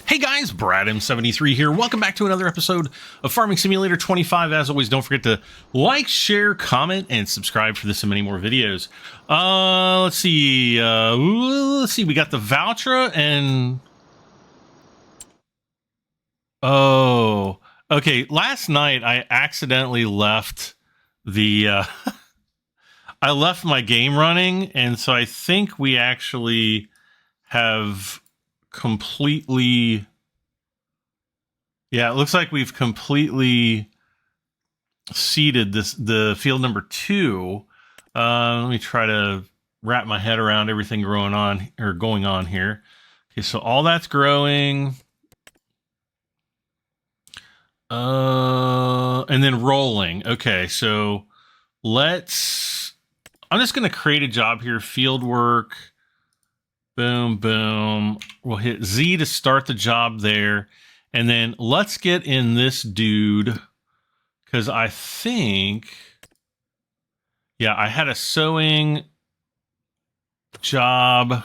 Hey guys, Brad M73 here. Welcome back to another episode of Farming Simulator 25. As always, don't forget to like, share, comment, and subscribe for this and many more videos. Let's see. We got the Valtra and... Oh, okay. Last night, I accidentally left the... I left my game running, and so I think we actually have... completely, yeah, it looks like we've completely seeded the field number 2. Let me try to wrap my head around everything going on here. Okay, so all that's growing, and then rolling. Okay, so I'm just going to create a job here, field work. Boom, boom. We'll hit Z to start the job there. And then let's get in this dude. Because I think... Yeah, I had a sowing job.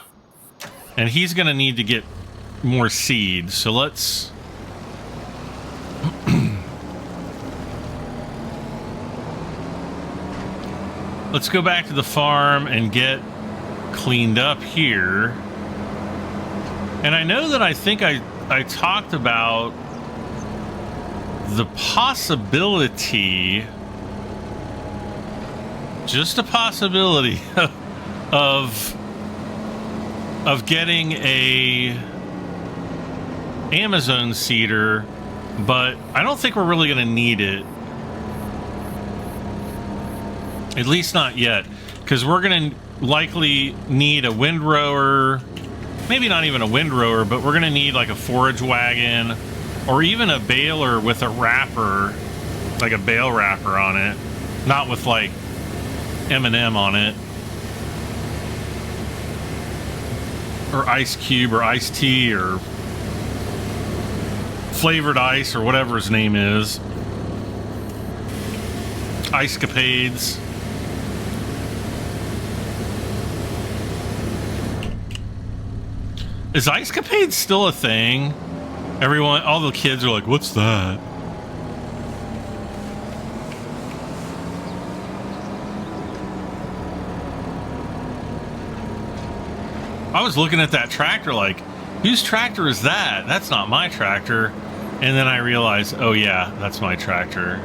And he's going to need to get more seeds. So let's... let's go back to the farm and get... cleaned up here. And I know that I think I talked about the possibility, just a possibility of getting a Amazon seeder, but I don't think we're really going to need it. At least not yet, because we're going to likely need a windrower, maybe not even a windrower, but we're gonna need like a forage wagon or even a baler with a wrapper, like a bale wrapper on it, not with like M&M on it, or ice cube or iced tea or flavored ice or whatever his name is, ice capades. Is Ice Capade still a thing? Everyone, all the kids are like, what's that? I was looking at that tractor like, whose tractor is that? That's not my tractor. And then I realized, oh yeah, that's my tractor.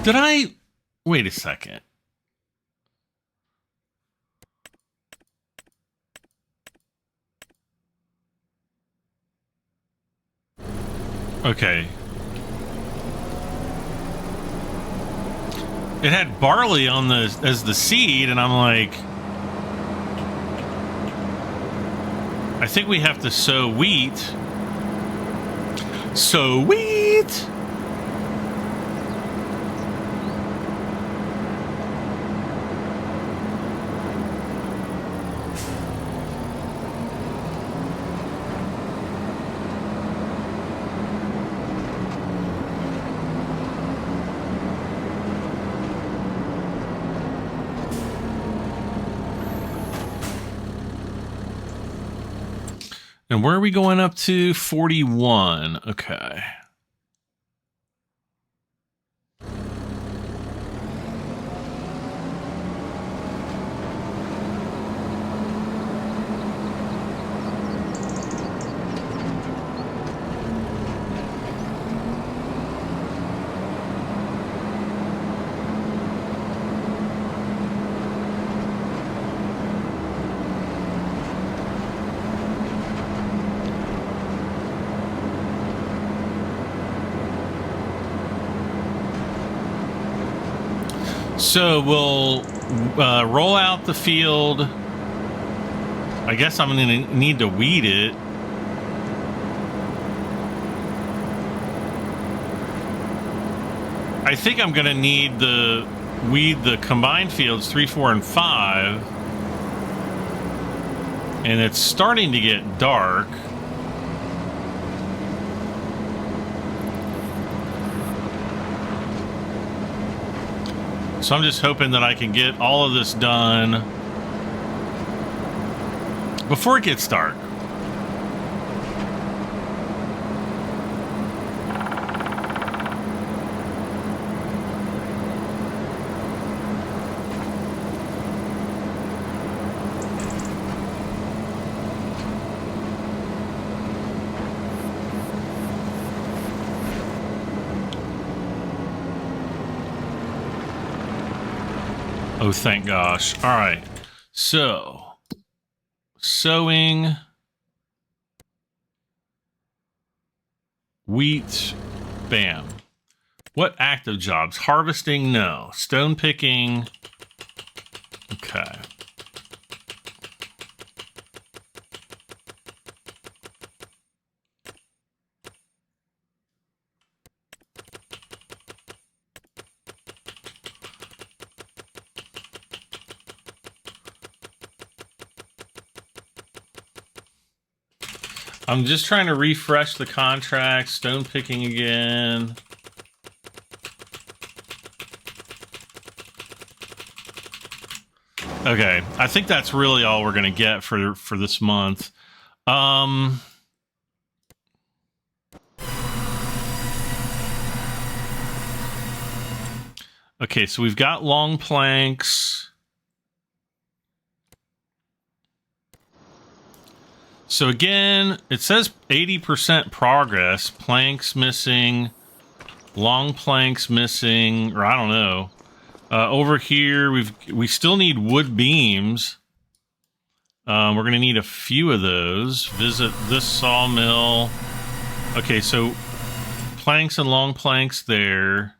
Did I... Wait a second. Okay. It had barley on as the seed, and I'm like... I think we have to sow wheat. Sow wheat! And where are we going up to? 41. Okay. So we'll roll out the field. I guess I'm going to need to weed it. I think I'm going to need the weed the combined fields 3, 4, and 5. And it's starting to get dark. So I'm just hoping that I can get all of this done before it gets dark. Oh, thank gosh. All right. So, sowing, wheat, bam. What active jobs? Harvesting, no. Stone picking, okay. I'm just trying to refresh the contract. Stone picking again. Okay, I think that's really all we're gonna get for this month. Okay, so we've got long planks. So again, it says 80% progress. Planks missing, long planks missing, or I don't know. Over here, we still need wood beams. We're going to need a few of those. Visit this sawmill. Okay, so planks and long planks there.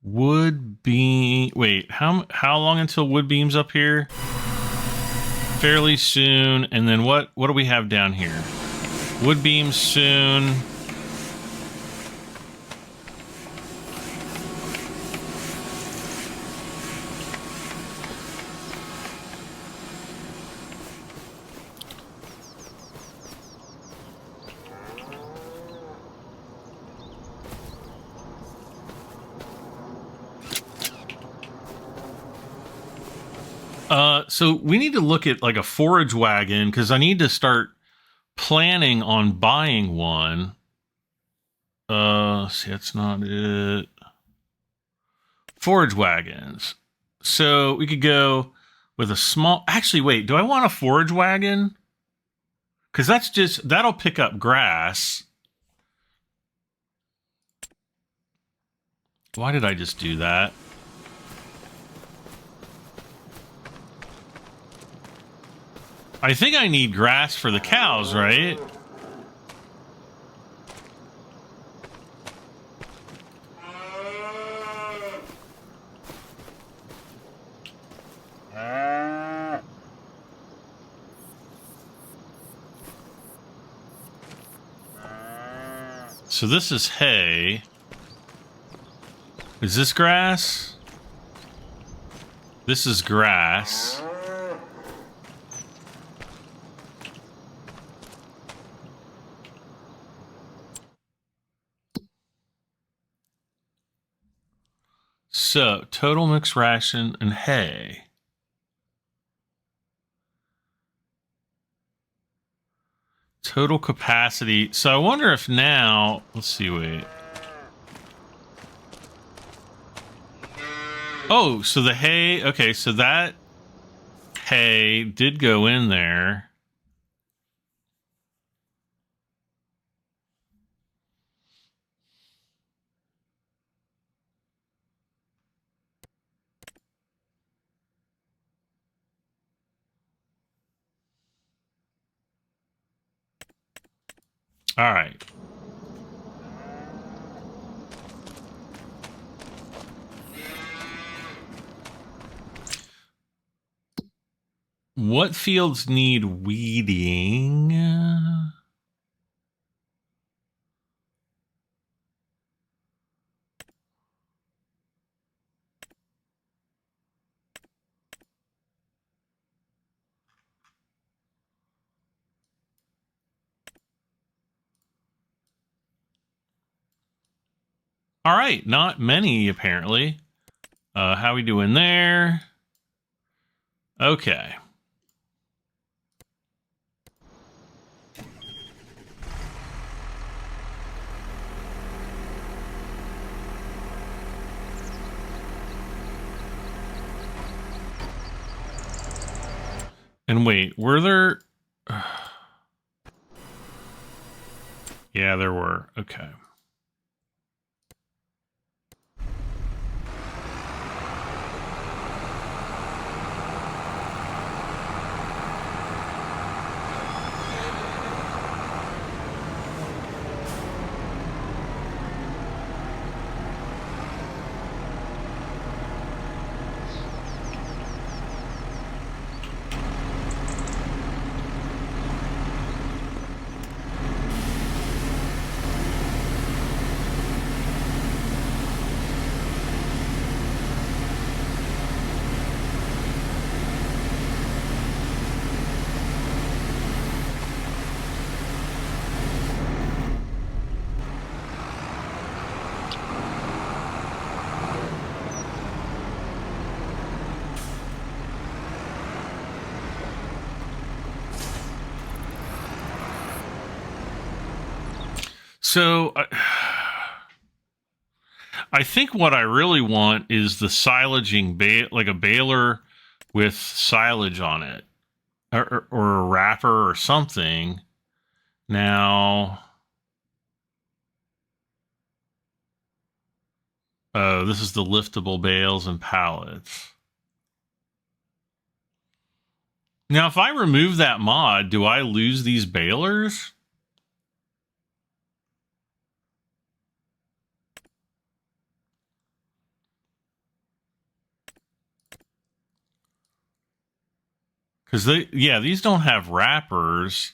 Wood beam. Wait, how long until wood beams up here? Fairly soon. And then what do we have down here? Wood beams soon. So we need to look at like a forage wagon because I need to start planning on buying one. See, that's not it. Forage wagons. So we could go with a small. Actually, wait. Do I want a forage wagon? Because that'll pick up grass. Why did I just do that? I think I need grass for the cows, right? So this is hay. Is this grass? This is grass. So, total mixed ration and hay. Total capacity. So I wonder if now, let's see, wait. Oh, so the hay, okay, so that hay did go in there. All right. What fields need weeding? All right, not many apparently. How we doing there? Okay. And wait, were there... Yeah, there were. Okay. So, I think what I really want is the silaging, like a baler with silage on it, or a wrapper or something. Now, this is the liftable bales and pallets. Now, if I remove that mod, do I lose these balers? Because these don't have wrappers.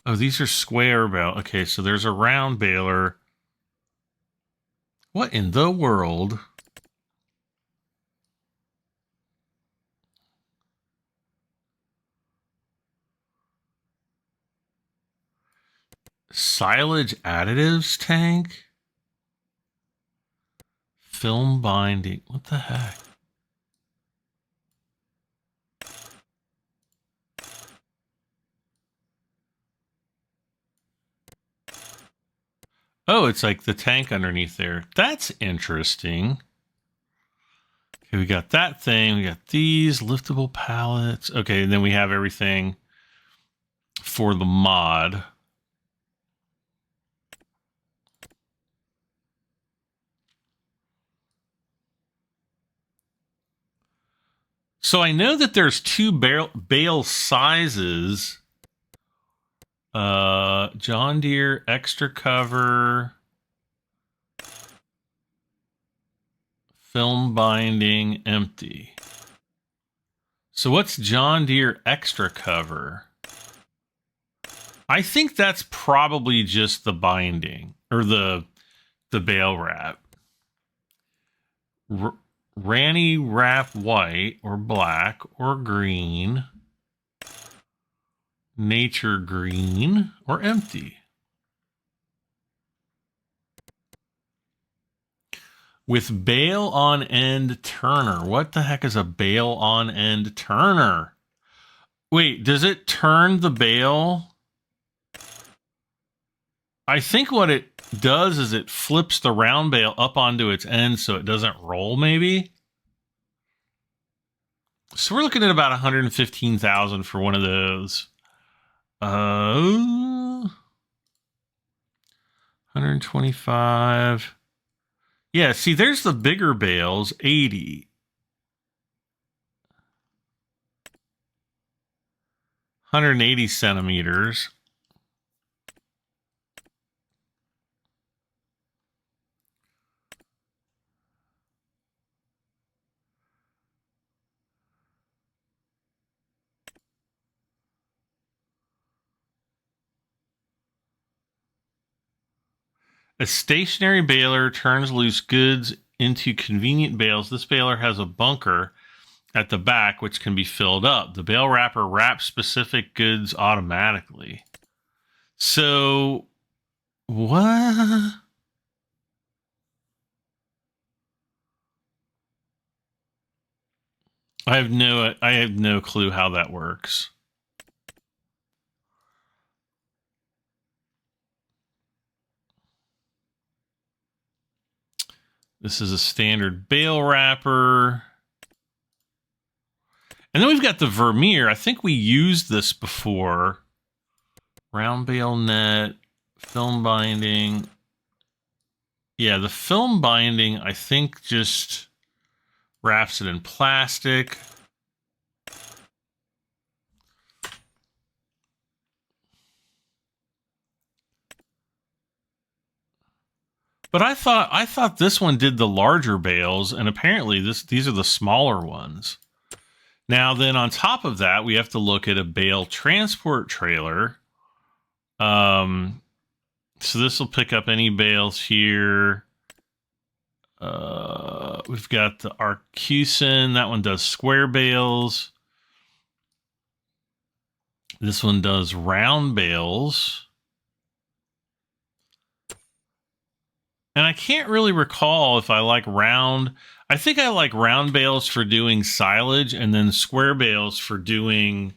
Oh, these are square bale. Okay, so there's a round baler. What in the world? Silage additives tank? Film binding. What the heck? Oh, it's like the tank underneath there. That's interesting. Okay, we got that thing. We got these liftable pallets. Okay, and then we have everything for the mod. So I know that there's two bale sizes. John Deere extra cover, film binding, empty. So what's John Deere extra cover? I think that's probably just the binding or the bale wrap. Ranny wrap white or black or green. Nature green or empty. With bale on end turner. What the heck is a bale on end turner? Wait, does it turn the bale? I think what it does is it flips the round bale up onto its end so it doesn't roll, maybe? So we're looking at about 115,000 for one of those. 125. Yeah, see, there's the bigger bales, 80. 180 centimeters. A stationary baler turns loose goods into convenient bales. This baler has a bunker at the back, which can be filled up. The bale wrapper wraps specific goods automatically. So, what? I have no clue how that works. This is a standard bale wrapper. And then we've got the Vermeer. I think we used this before. Round bale net, film binding. Yeah, the film binding, I think, just wraps it in plastic. But I thought this one did the larger bales, and apparently these are the smaller ones. Now then, on top of that, we have to look at a bale transport trailer. So this will pick up any bales here. We've got the Arcusin. That one does square bales. This one does round bales. And I can't really recall if I like round. I think I like round bales for doing silage, and then square bales for doing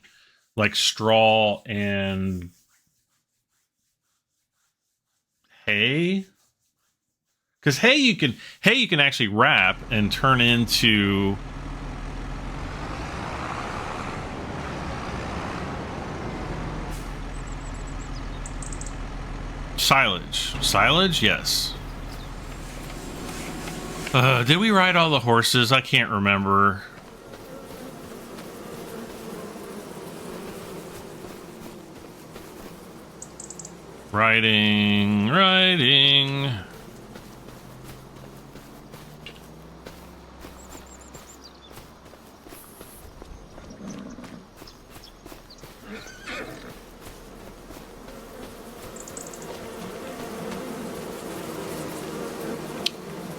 like straw and hay. Because hay you can actually wrap and turn into silage. Silage, yes. Did we ride all the horses? I can't remember. Riding.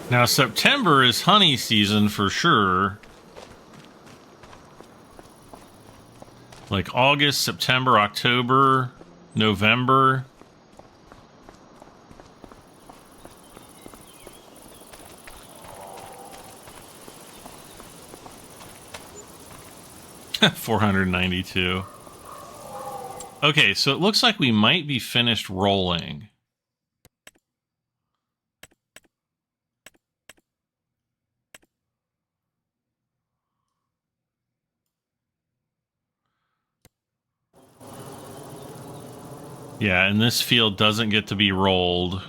Now, September is honey season for sure. Like August, September, October, November. $492. Okay, so it looks like we might be finished rolling. Yeah, and this field doesn't get to be rolled,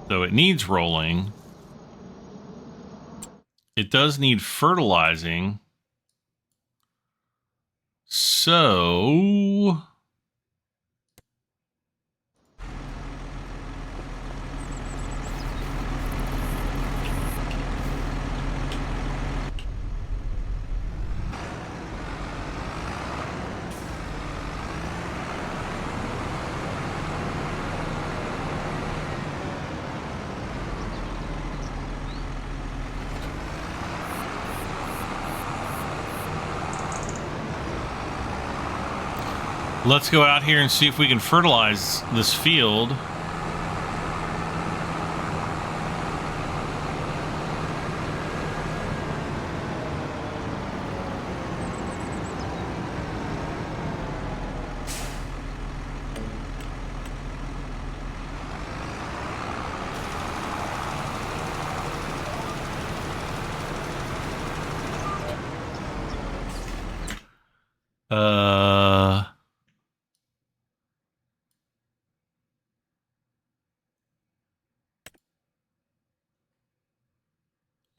though it needs rolling. It does need fertilizing. So let's go out here and see if we can fertilize this field.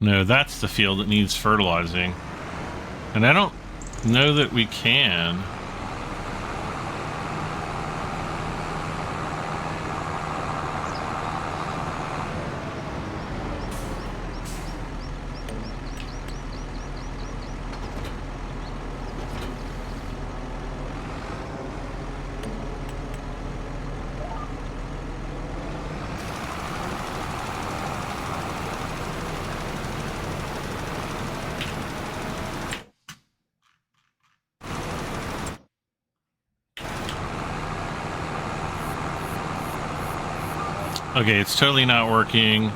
No, that's the field that needs fertilizing. And I don't know that we can. Okay, it's totally not working.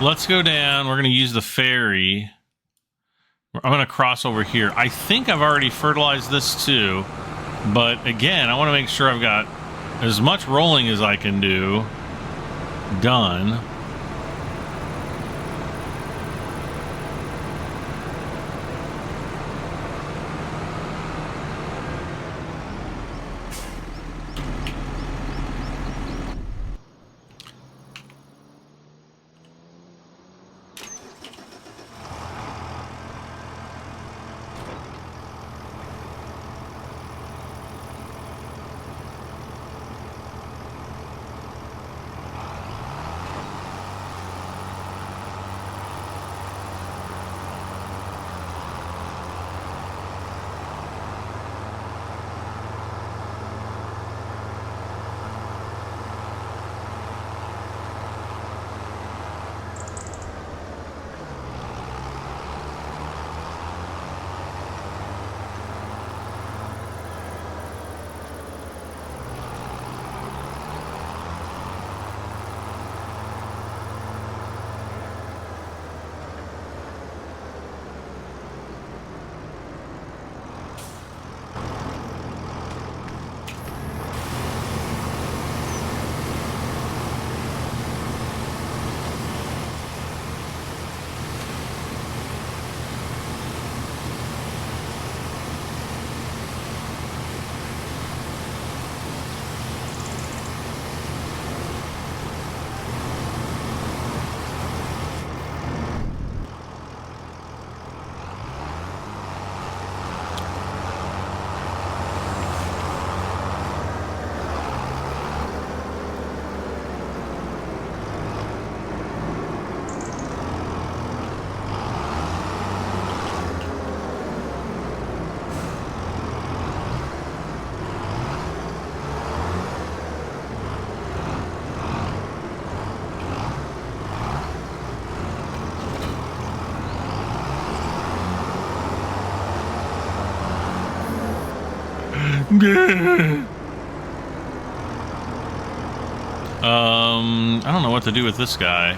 Let's go down. We're going to use the ferry. I'm going to cross over here. I think I've already fertilized this too. But again, I want to make sure I've got as much rolling as I can do done. I don't know what to do with this guy.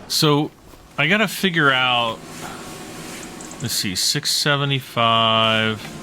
So I gotta figure out, let's see, 675.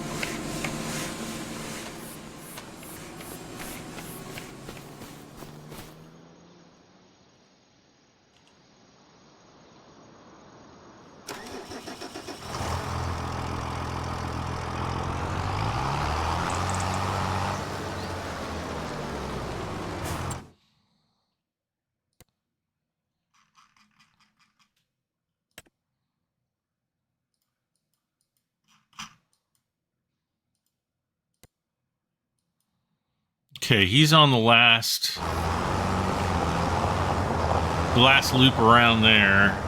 Okay, he's on the last loop around there.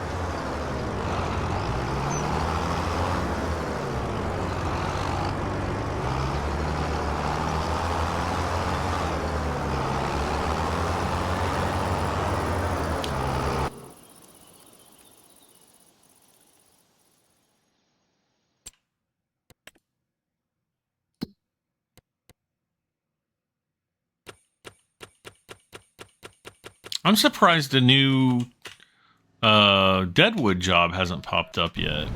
I'm surprised a new Deadwood job hasn't popped up yet.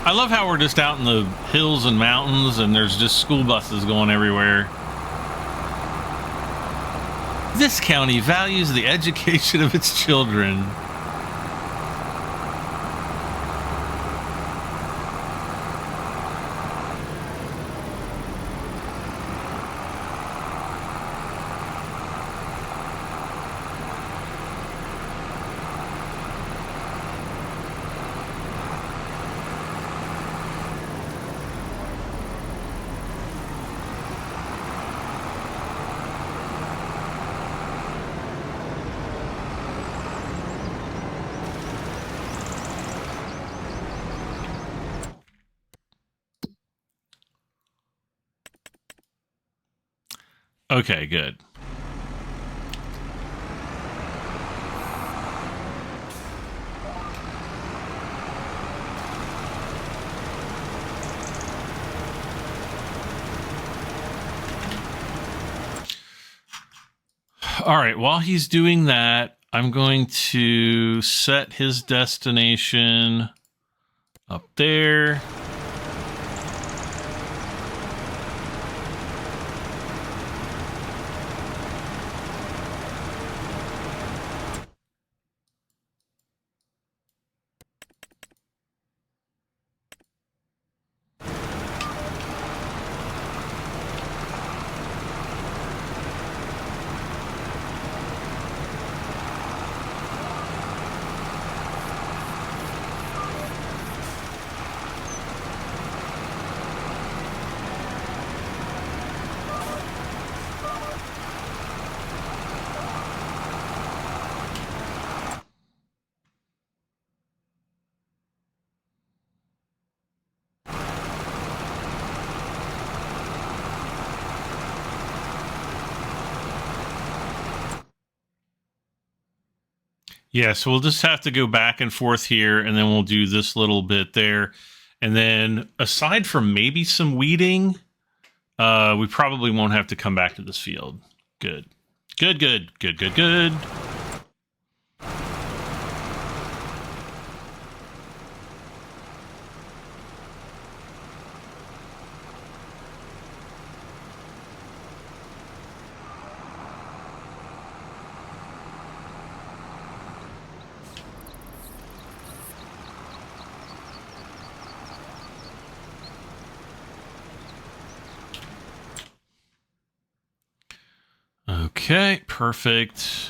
I love how we're just out in the hills and mountains and there's just school buses going everywhere. This county values the education of its children. Okay, good. All right, while he's doing that, I'm going to set his destination up there. Yeah, so we'll just have to go back and forth here, and then we'll do this little bit there. And then aside from maybe some weeding, we probably won't have to come back to this field. Good. Good, good, good, good, good. Okay, perfect.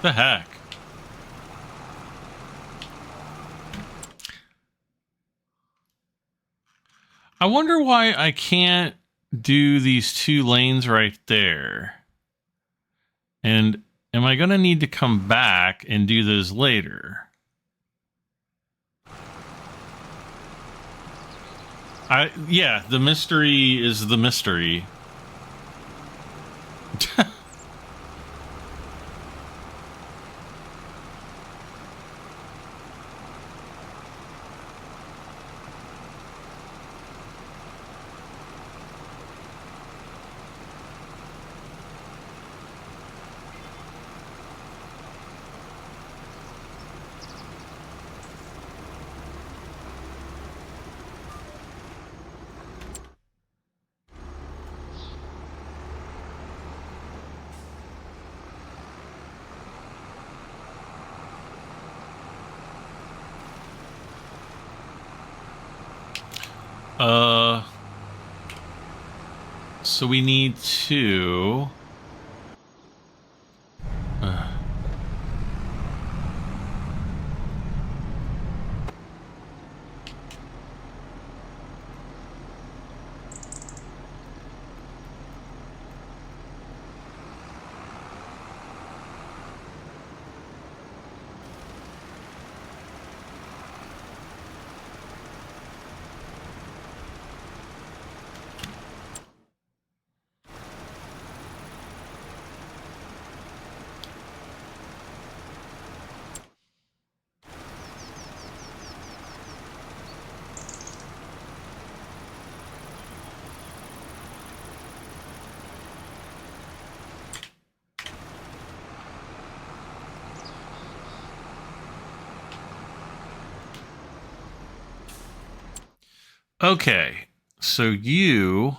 The heck? I wonder why I can't do these 2 lanes right there. And am I going to need to come back and do those later? Yeah, the mystery is the mystery. So we need to... Okay, so you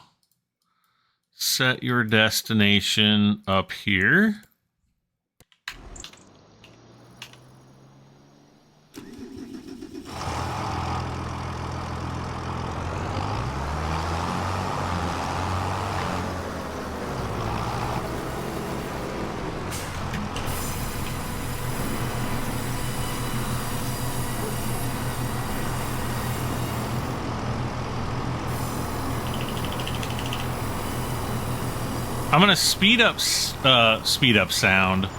set your destination up here. I'm gonna speed up sound.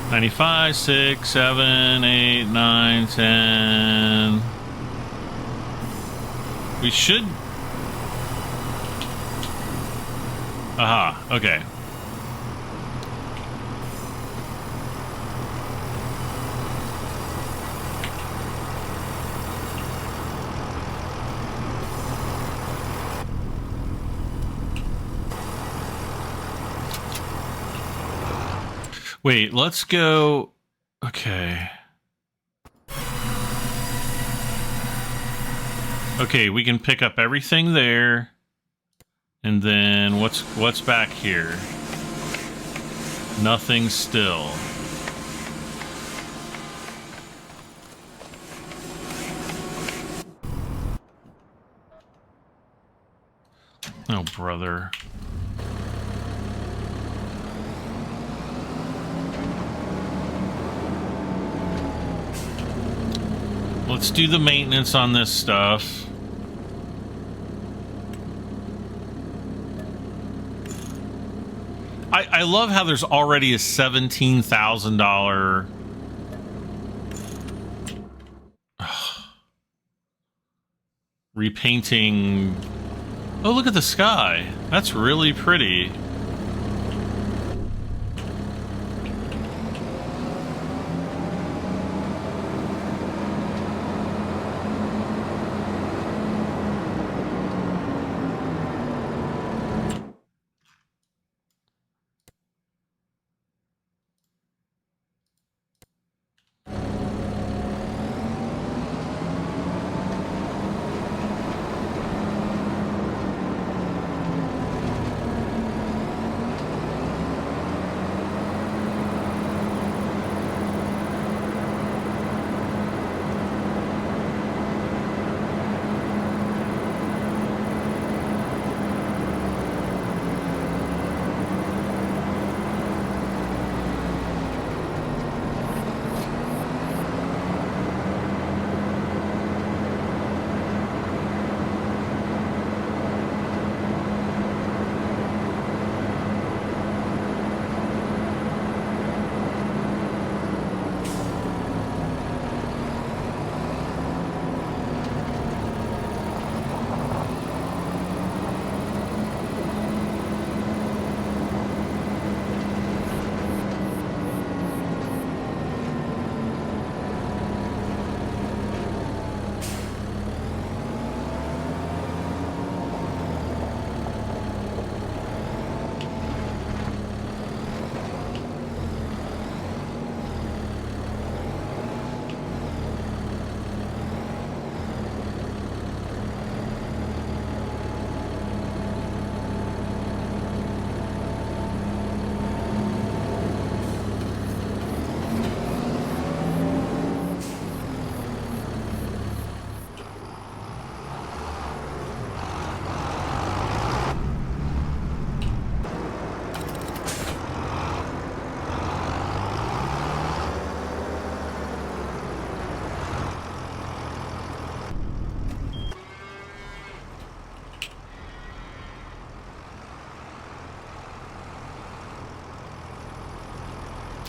$95, 6, 7, 8, 9, 10. We should. Aha. Okay. Wait, let's go. Okay. Okay, we can pick up everything there. And then what's back here? Nothing still. Oh, brother. Let's do the maintenance on this stuff. I love how there's already a $17,000 repainting. Oh, look at the sky. That's really pretty.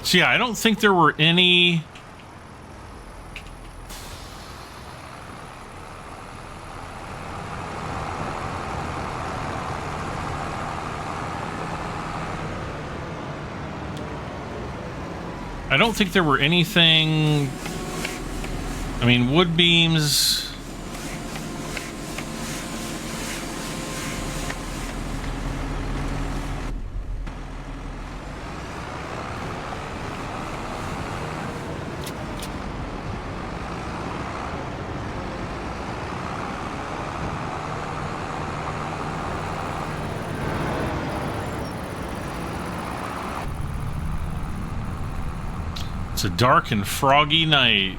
So yeah, I don't think there were any. I don't think there were anything. I mean, wood beams. It's a dark and froggy night.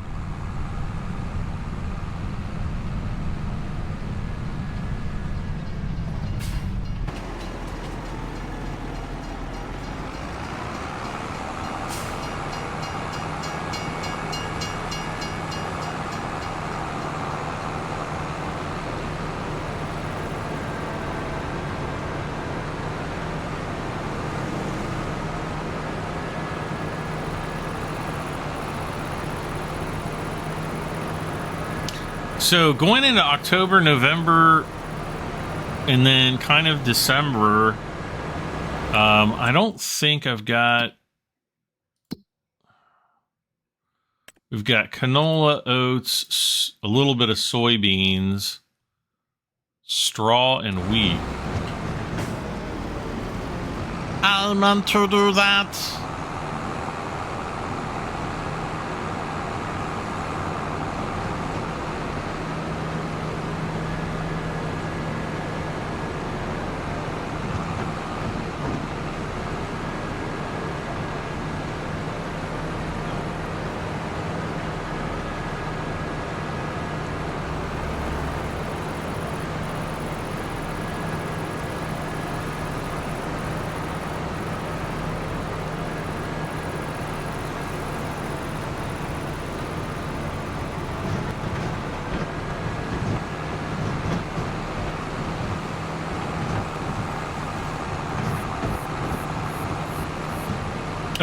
So going into October, November, and then kind of December, I don't think I've got... We've got canola, oats, a little bit of soybeans, straw, and wheat. I meant to do that.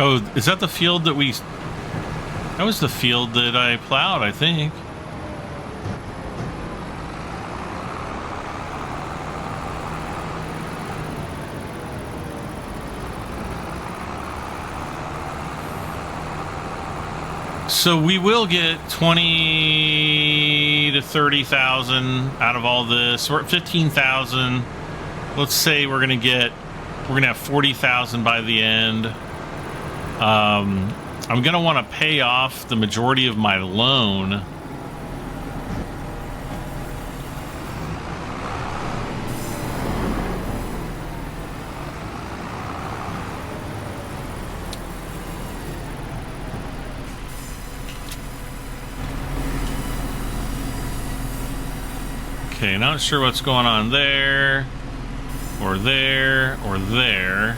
Oh, is that the field that we... That was the field that I plowed, I think. So we will get 20 to 30,000 out of all this. We're at 15,000. Let's say we're gonna have 40,000 by the end. I'm going to want to pay off the majority of my loan. Okay, not sure what's going on there, or there, or there.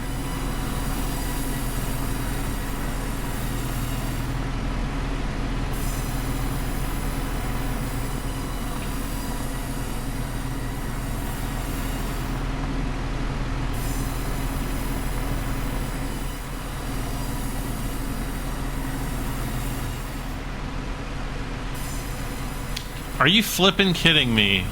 Are you flippin' kidding me?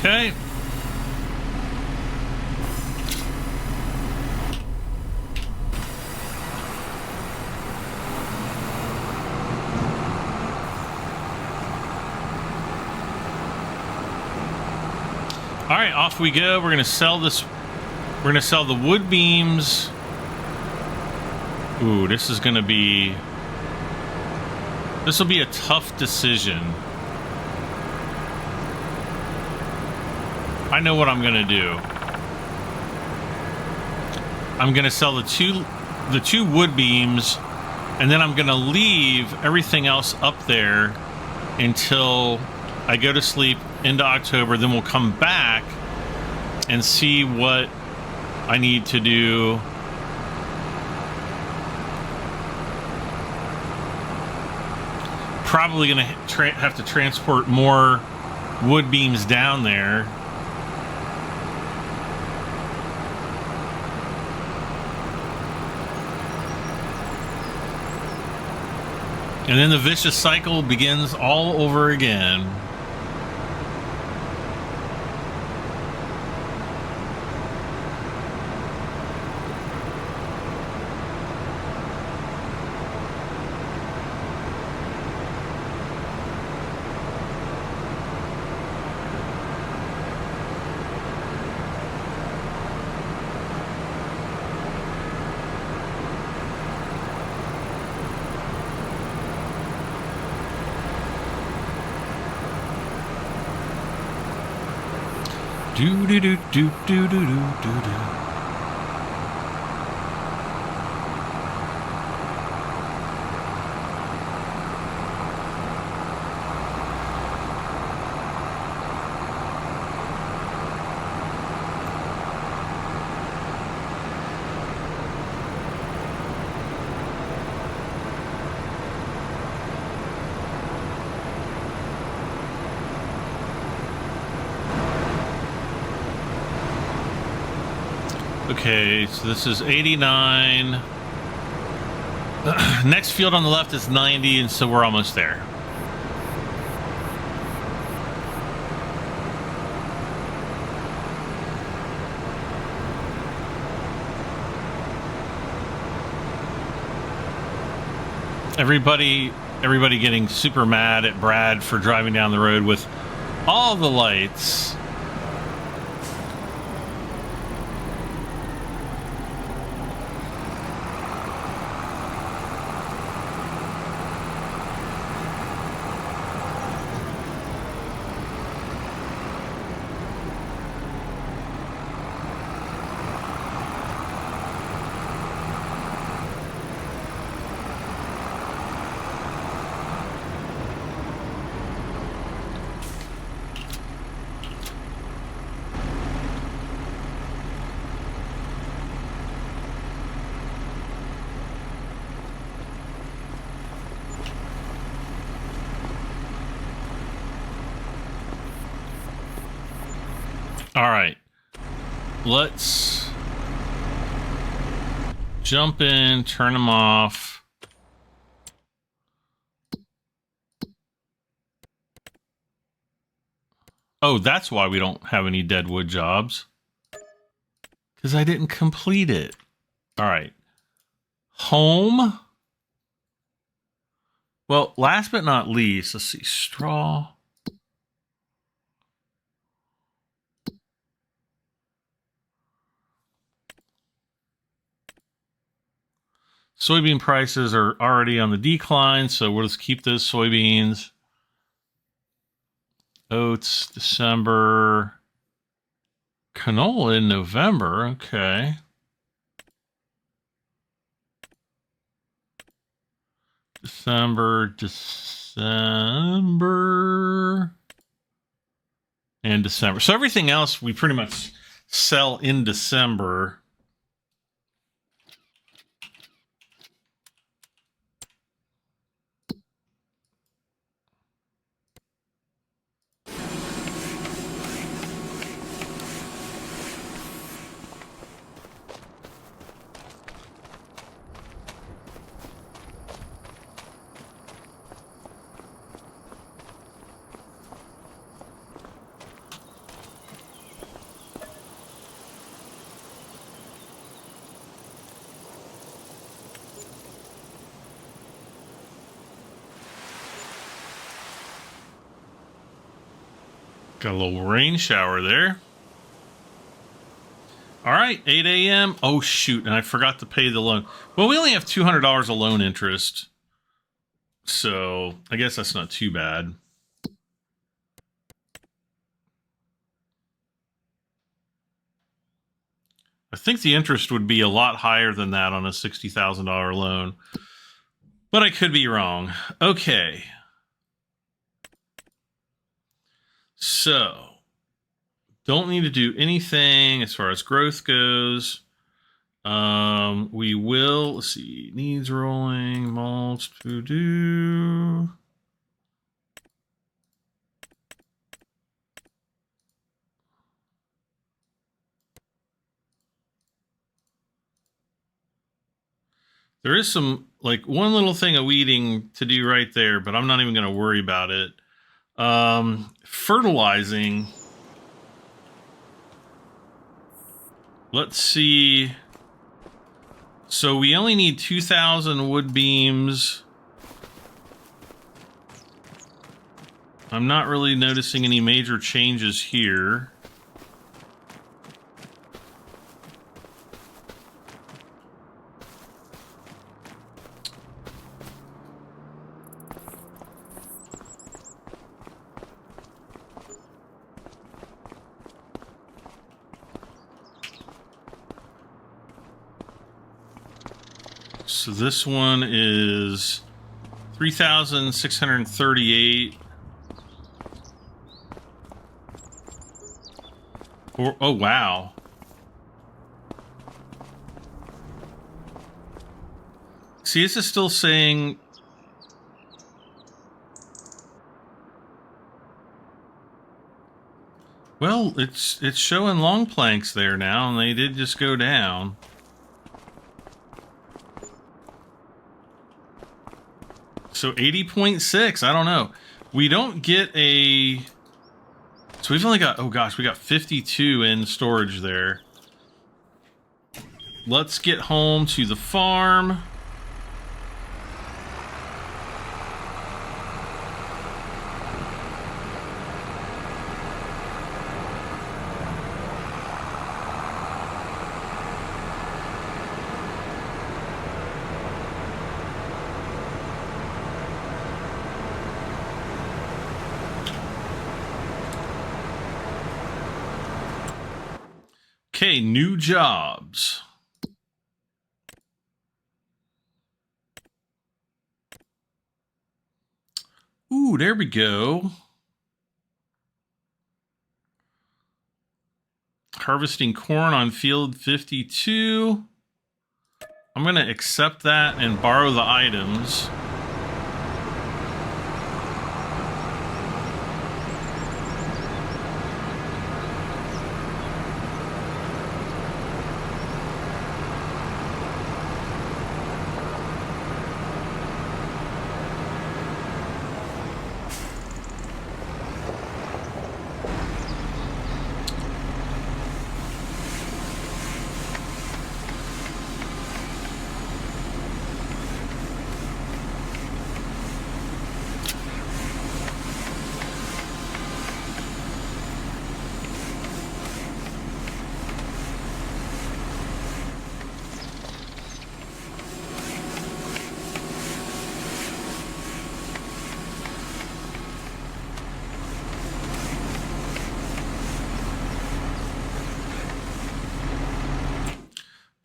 Okay. All right, off we go. We're going to sell this. We're going to sell the wood beams. Ooh, this is going to be... This will be a tough decision. I know what I'm going to do. I'm going to sell the two wood beams, and then I'm going to leave everything else up there until I go to sleep into October. Then we'll come back and see what I need to do. Probably going to have to transport more wood beams down there. And then the vicious cycle begins all over again. Do do do do do do do do do. Okay, so this is 89. Next field on the left is 90, and so we're almost there. Everybody getting super mad at Brad for driving down the road with all the lights. All right, let's jump in, turn them off. Oh, that's why we don't have any dead wood jobs. Because I didn't complete it. All right. Home. Well, last but not least, let's see. Straw. Soybean prices are already on the decline, so we'll just keep those soybeans. Oats, December. Canola in November, okay. December, and December. So everything else we pretty much sell in December. Got a little rain shower there. All right, 8 a.m. Oh, shoot, and I forgot to pay the loan. Well, we only have $200 of loan interest, so I guess that's not too bad. I think the interest would be a lot higher than that on a $60,000 loan. But I could be wrong. Okay. So, don't need to do anything as far as growth goes. We will, let's see, needs rolling, mulch to do. There is some, like, one little thing of weeding to do right there, but I'm not even going to worry about it. Fertilizing. Let's see. So we only need 2,000 wood beams. I'm not really noticing any major changes here. So this one is 3,638. Oh, wow. See, this is still saying... Well, it's showing long planks there now, and they did just go down. So 80.6, I don't know. We don't get a... So we've only got, oh gosh, we got 52 in storage there. Let's get home to the farm. Okay, new jobs. Ooh, there we go. Harvesting corn on field 52. I'm going to accept that and borrow the items.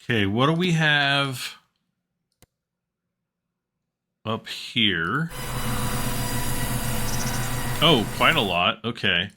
Okay, what do we have up here? Oh, quite a lot. Okay.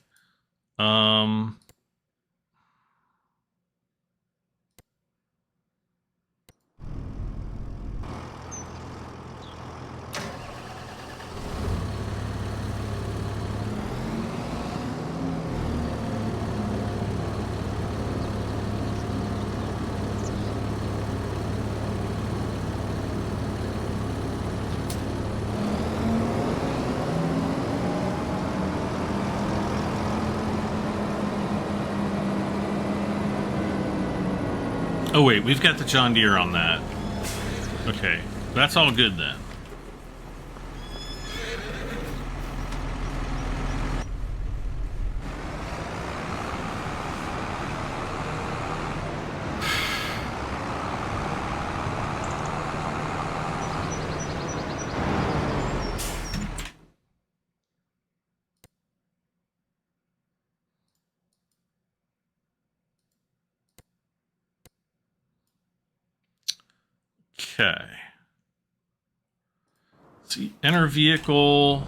Oh, wait, we've got the John Deere on that. Okay, that's all good then. Okay. Let's see, enter vehicle.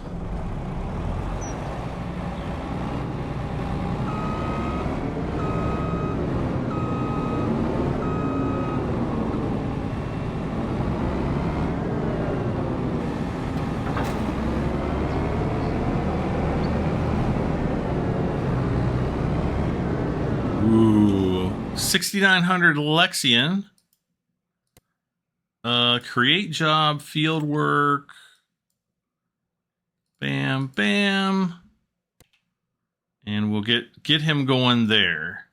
Ooh, 6,900 Lexian. Create job, field work. Bam, bam. And we'll get him going there.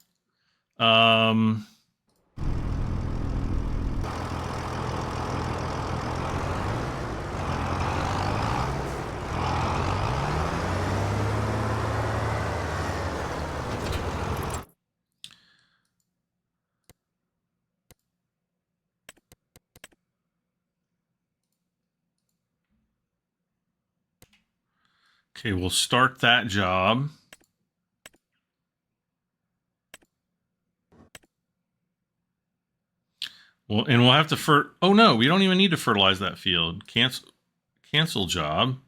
Okay, we'll start that job. Well, and we'll have to oh no, we don't even need to fertilize that field. Cancel job.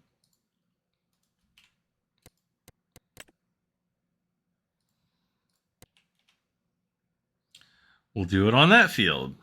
We'll do it on that field.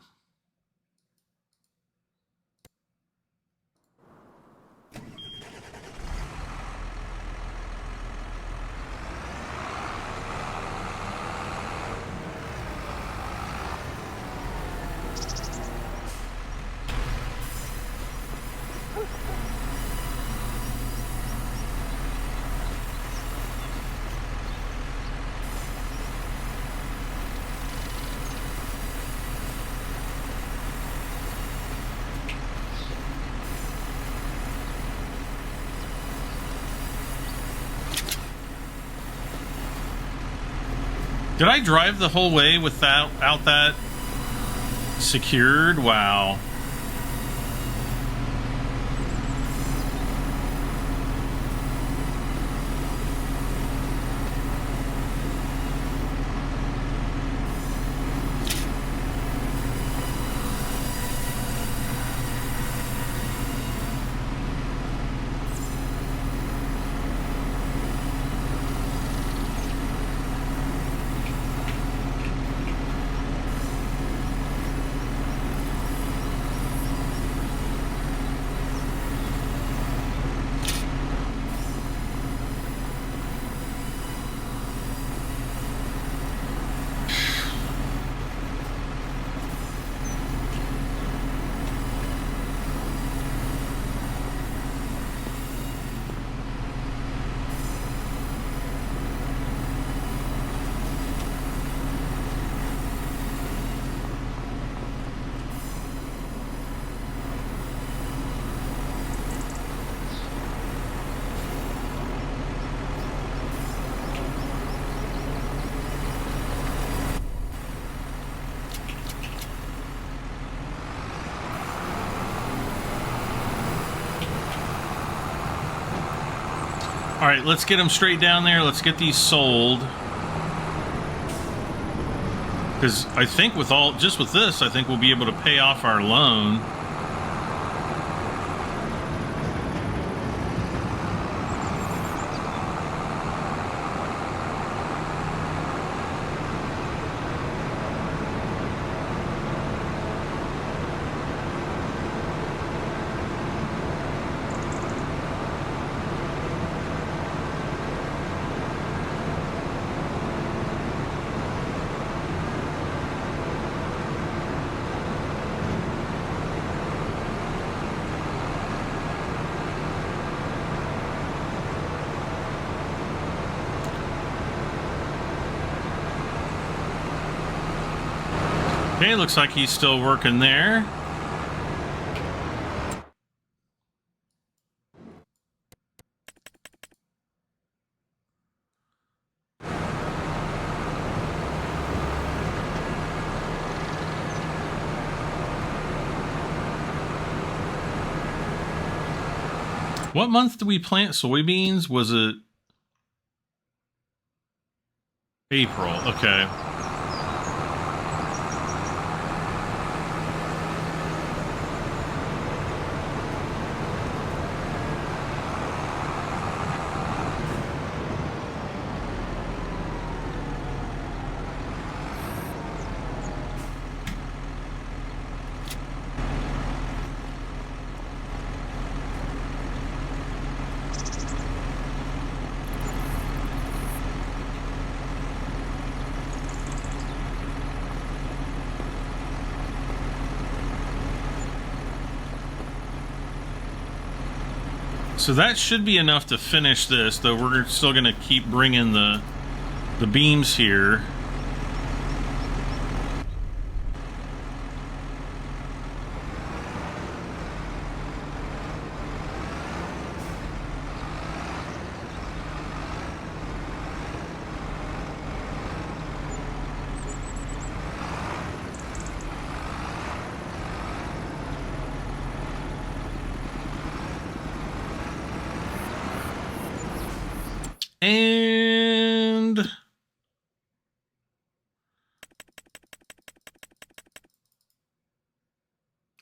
Did I drive the whole way without that secured? Wow. All right, let's get them straight down there. Let's get these sold. Because I think just with this, I think we'll be able to pay off our loan. Okay, looks like he's still working there. What month did we plant soybeans? Was it April? Okay. So that should be enough to finish this, though we're still going to keep bringing the beams here.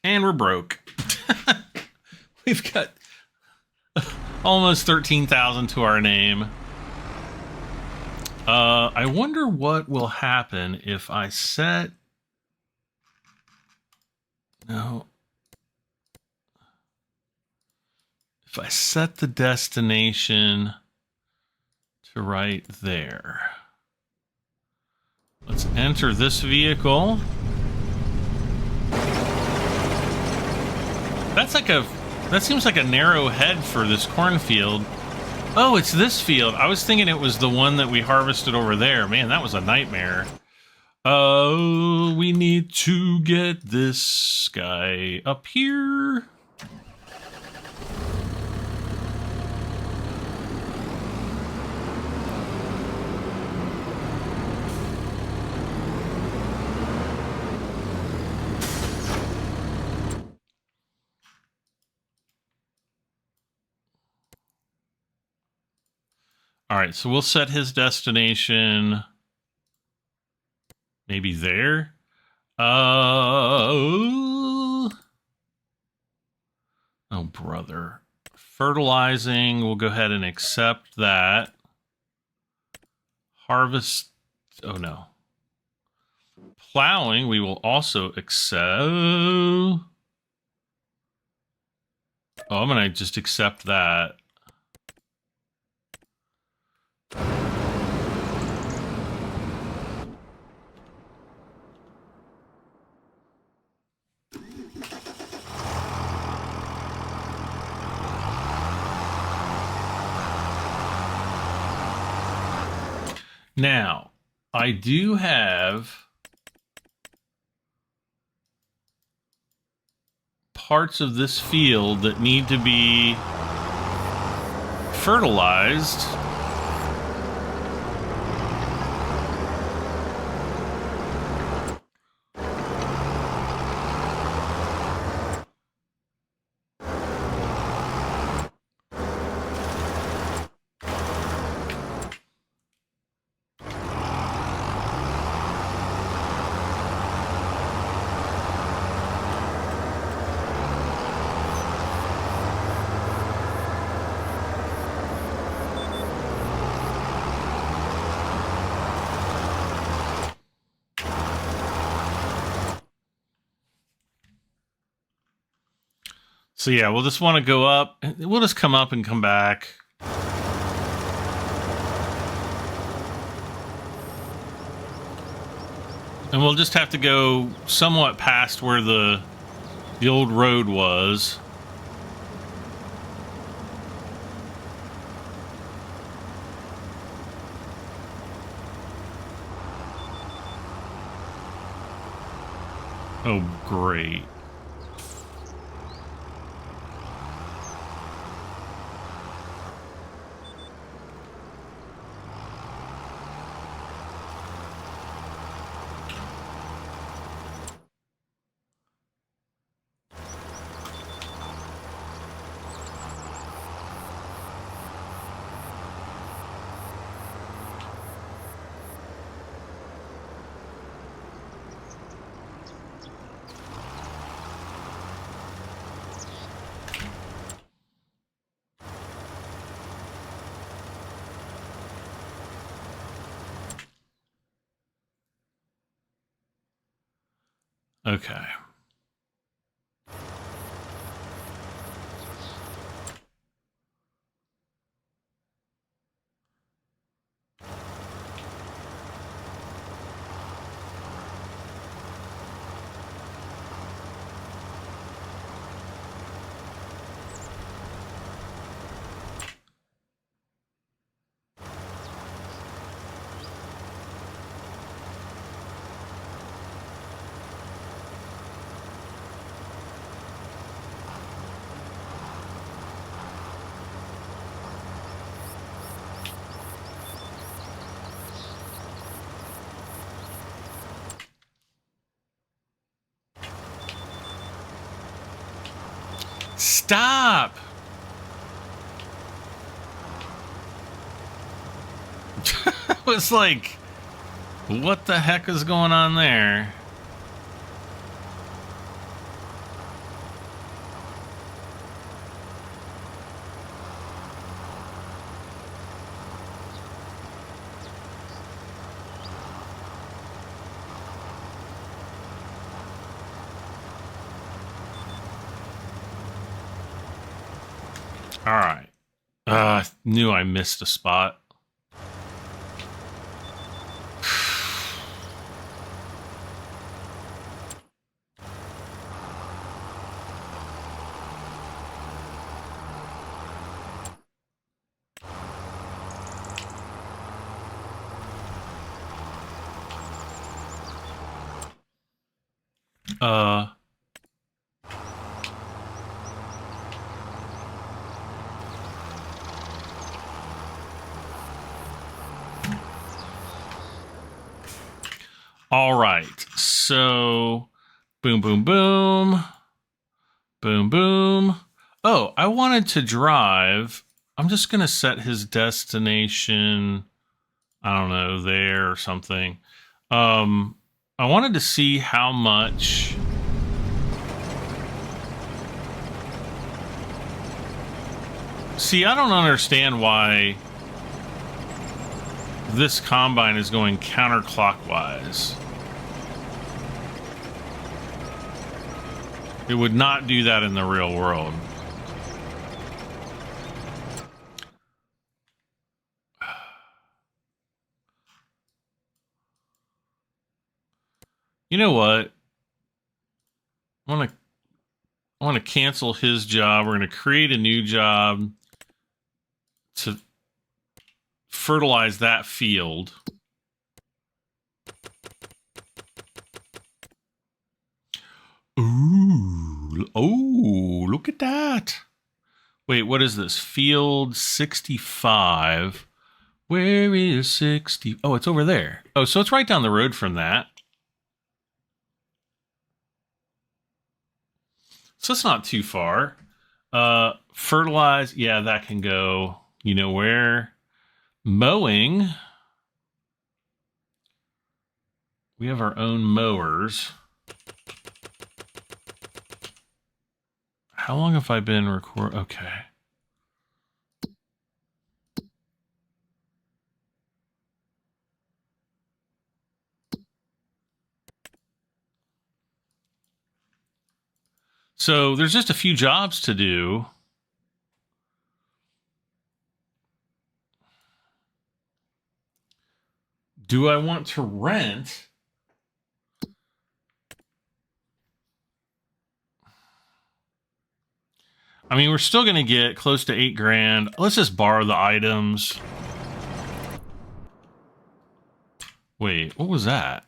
And we're broke. We've got almost 13,000 to our name. I wonder what will happen if I set... No. If I set the destination to right there. Let's enter this vehicle. That seems like a narrow head for this cornfield. Oh, it's this field. I was thinking it was the one that we harvested over there. Man, that was a nightmare. Oh, we need to get this guy up here. All right, so we'll set his destination maybe there. Oh, brother. Fertilizing, we'll go ahead and accept that. Harvest, oh no. Plowing, we will also accept. Oh, I'm going to just accept that. Now, I do have parts of this field that need to be fertilized. So yeah, we'll just want to go up. We'll just come up and come back. And we'll just have to go somewhat past where the old road was. Oh, great. Okay. Stop! It was like, what the heck is going on there? All right. I knew I missed a spot. All right. So, boom, boom, boom. Boom, boom. Oh, I wanted to drive. I'm just going to set his destination, I don't know, there or something. I wanted to see how much... See, I don't understand why this combine is going counterclockwise. It would not do that in the real world. You know what? I want to cancel his job. We're going to create a new job to fertilize that field. Ooh. Oh, look at that. Wait, what is this? Field 65. Where is 60? Oh, it's over there. Oh, so it's right down the road from that. So it's not too far. Fertilize. Yeah, that can go, you know where? Mowing. We have our own mowers. How long have I been recording? Okay. So there's just a few jobs to do. Do I want to rent? I mean, we're still going to get close to $8,000. Let's just borrow the items. Wait, what was that?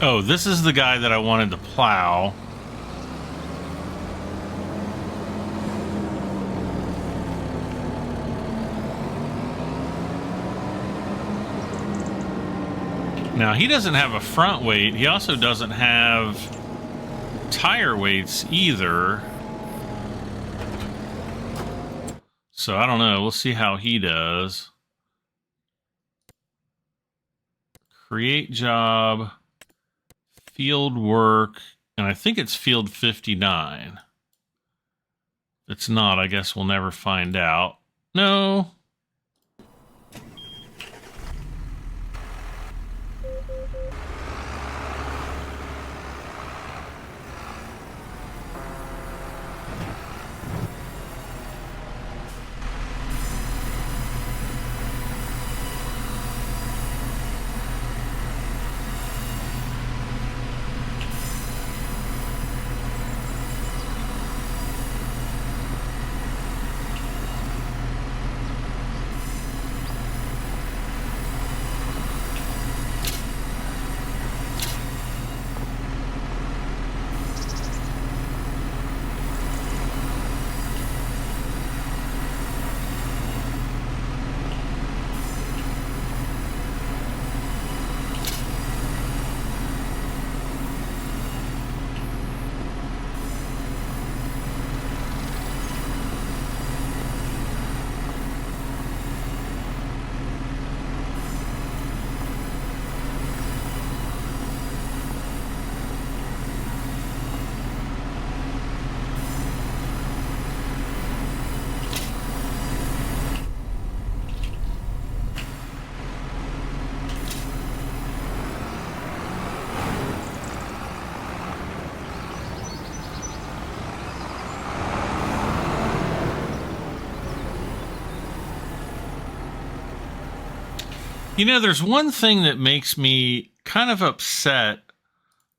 Oh, this is the guy that I wanted to plow. Now, he doesn't have a front weight. He also doesn't have tire weights either. So, I don't know. We'll see how he does. Create job. Field work. And I think it's field 59. If it's not, I guess we'll never find out. No. You know, there's one thing that makes me kind of upset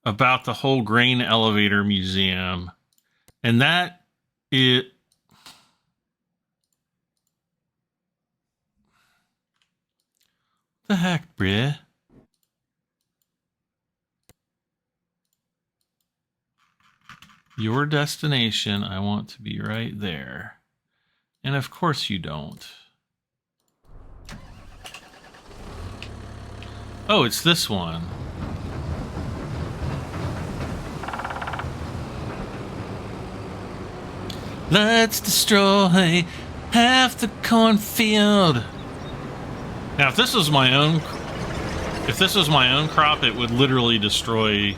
about the whole grain elevator museum, and that it. The heck, bruh? Your destination, I want to be right there. And of course you don't. Oh, it's this one. Let's destroy half the cornfield. Now, if this was my own crop, it would literally destroy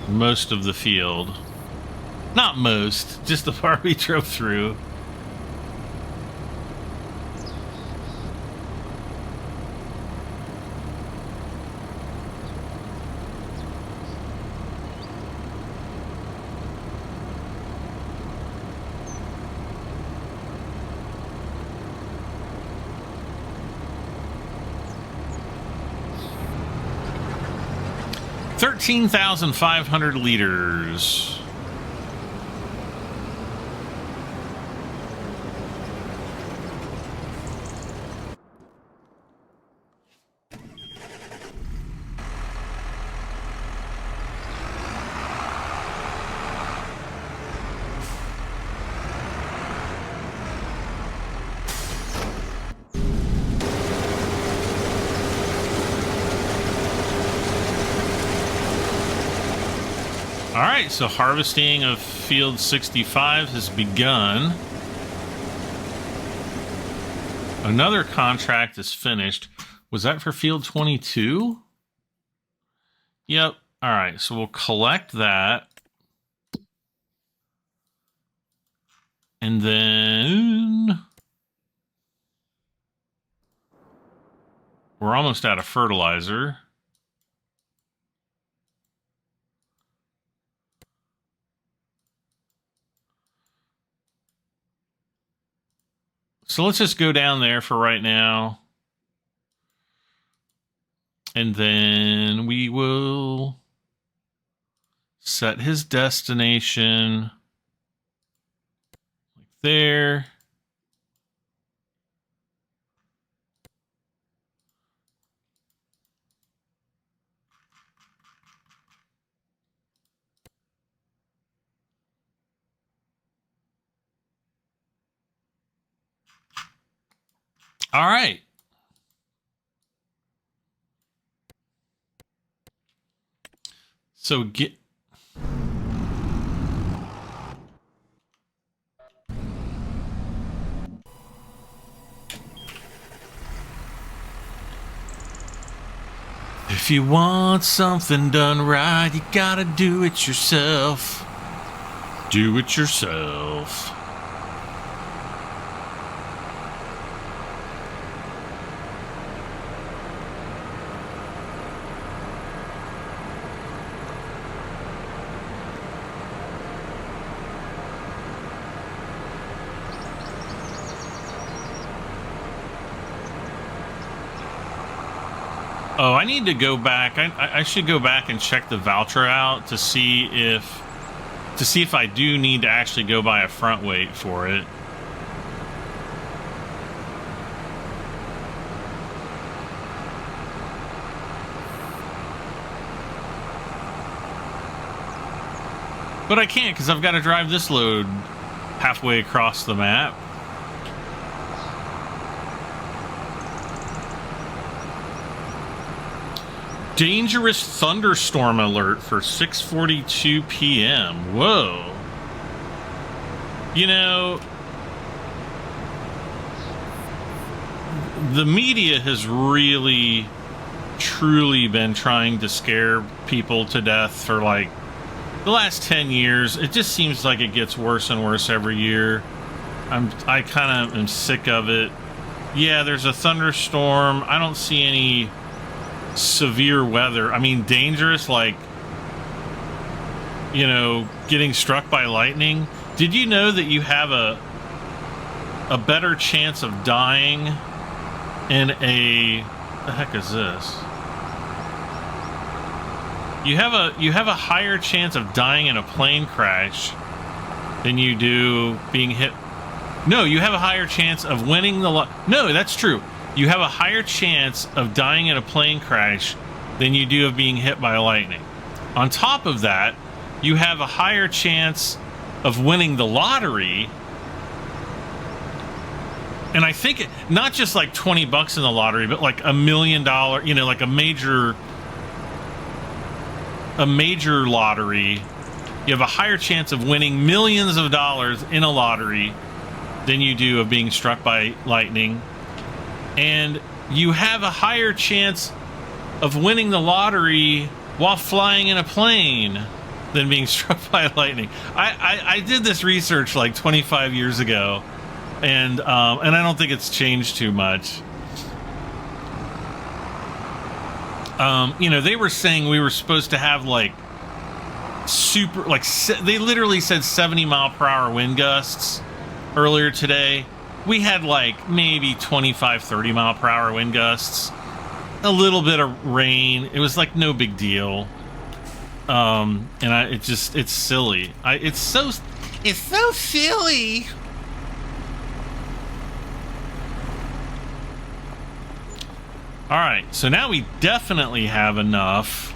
most of the field. Not most, just the part we drove through. $13,500 liters. All right, so harvesting of field 65 has begun. Another contract is finished. Was that for field 22? Yep. All right, so we'll collect that. And then we're almost out of fertilizer. So let's just go down there for right now. And then we will set his destination like there. All right. So get... If you want something done right, you gotta do it yourself. Do it yourself. Oh, I need to go back. I should go back and check the voucher out to see if I do need to actually go buy a front weight for it. But I can't because I've got to drive this load halfway across the map. Dangerous thunderstorm alert for 6:42 p.m. Whoa. You know, the media has really, truly been trying to scare people to death for like the last 10 years. It just seems like it gets worse and worse every year. I kind of am sick of it. Yeah, there's a thunderstorm. I don't see any severe weather. I mean, dangerous, like, you know, getting struck by lightning. Did you know that you have a better chance of dying in a... What the heck is this? You have a higher chance of dying in a plane crash than you do being hit. No, you have a higher chance of winning the No, that's true. You have a higher chance of dying in a plane crash than you do of being hit by lightning. On top of that, you have a higher chance of winning the lottery. And I think not just like $20 in the lottery, but like $1 million, you know, like a major lottery. You have a higher chance of winning millions of dollars in a lottery than you do of being struck by lightning. And you have a higher chance of winning the lottery while flying in a plane than being struck by lightning. I did this research like 25 years ago, and I don't think it's changed too much. You know, they were saying we were supposed to have like super, like they literally said 70-mile-per-hour wind gusts earlier today. We had like maybe 25, 30-mile-per-hour wind gusts, a little bit of rain. It was like no big deal. And it's silly. It's so silly. All right, so now we definitely have enough.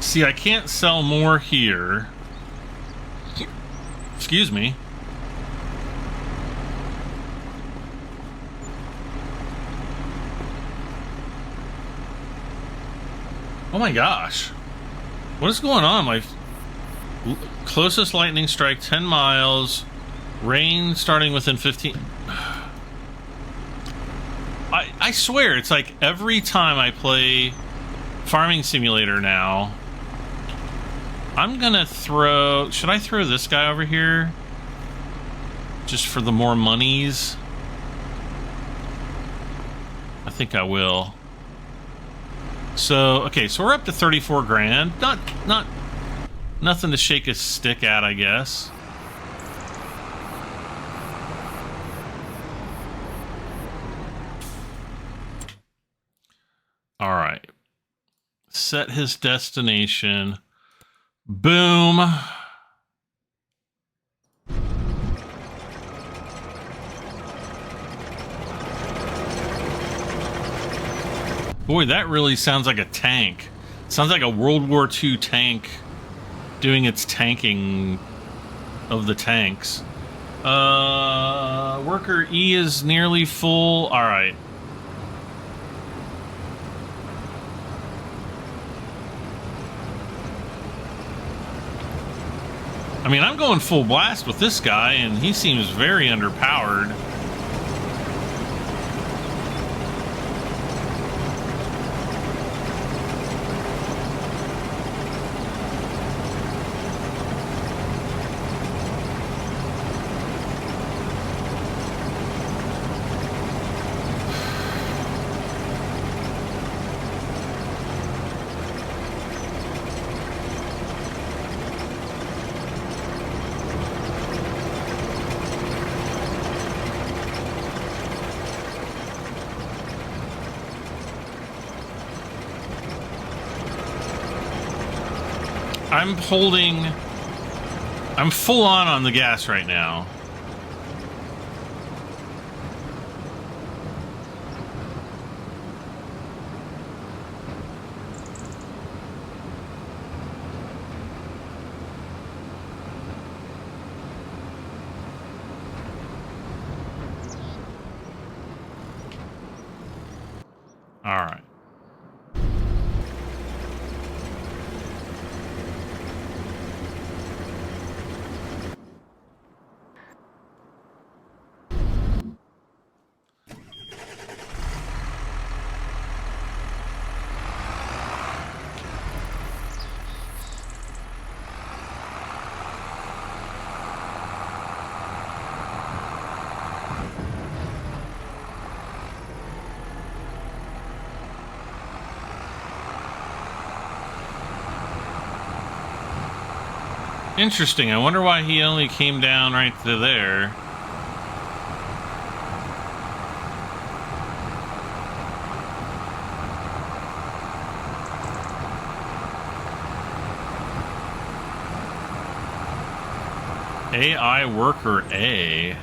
See, I can't sell more here. Excuse me. Oh my gosh. What is going on? My closest lightning strike, 10 miles. Rain starting within 15... I swear, it's like every time I play Farming Simulator now, I'm gonna throw... Should I throw this guy over here? Just for the more monies? I think I will. So, okay, so we're up to 34 grand. Nothing to shake a stick at, I guess. All right. Set his destination. Boom. Boy, that really sounds like a tank. Sounds like a World War II tank doing its tanking of the tanks. Worker E is nearly full. All right. I mean, I'm going full blast with this guy, and he seems very underpowered. I'm full on the gas right now. All right. Interesting. I wonder why he only came down right to there. AI worker A.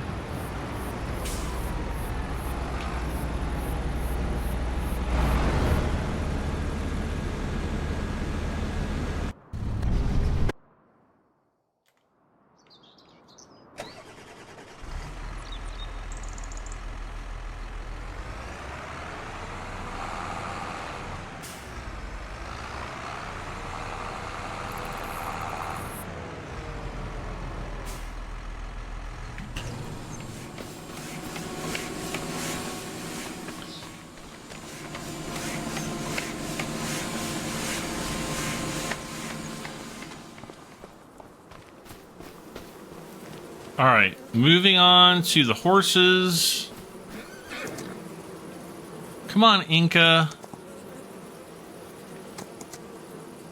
All right, moving on to the horses. Come on, Inca.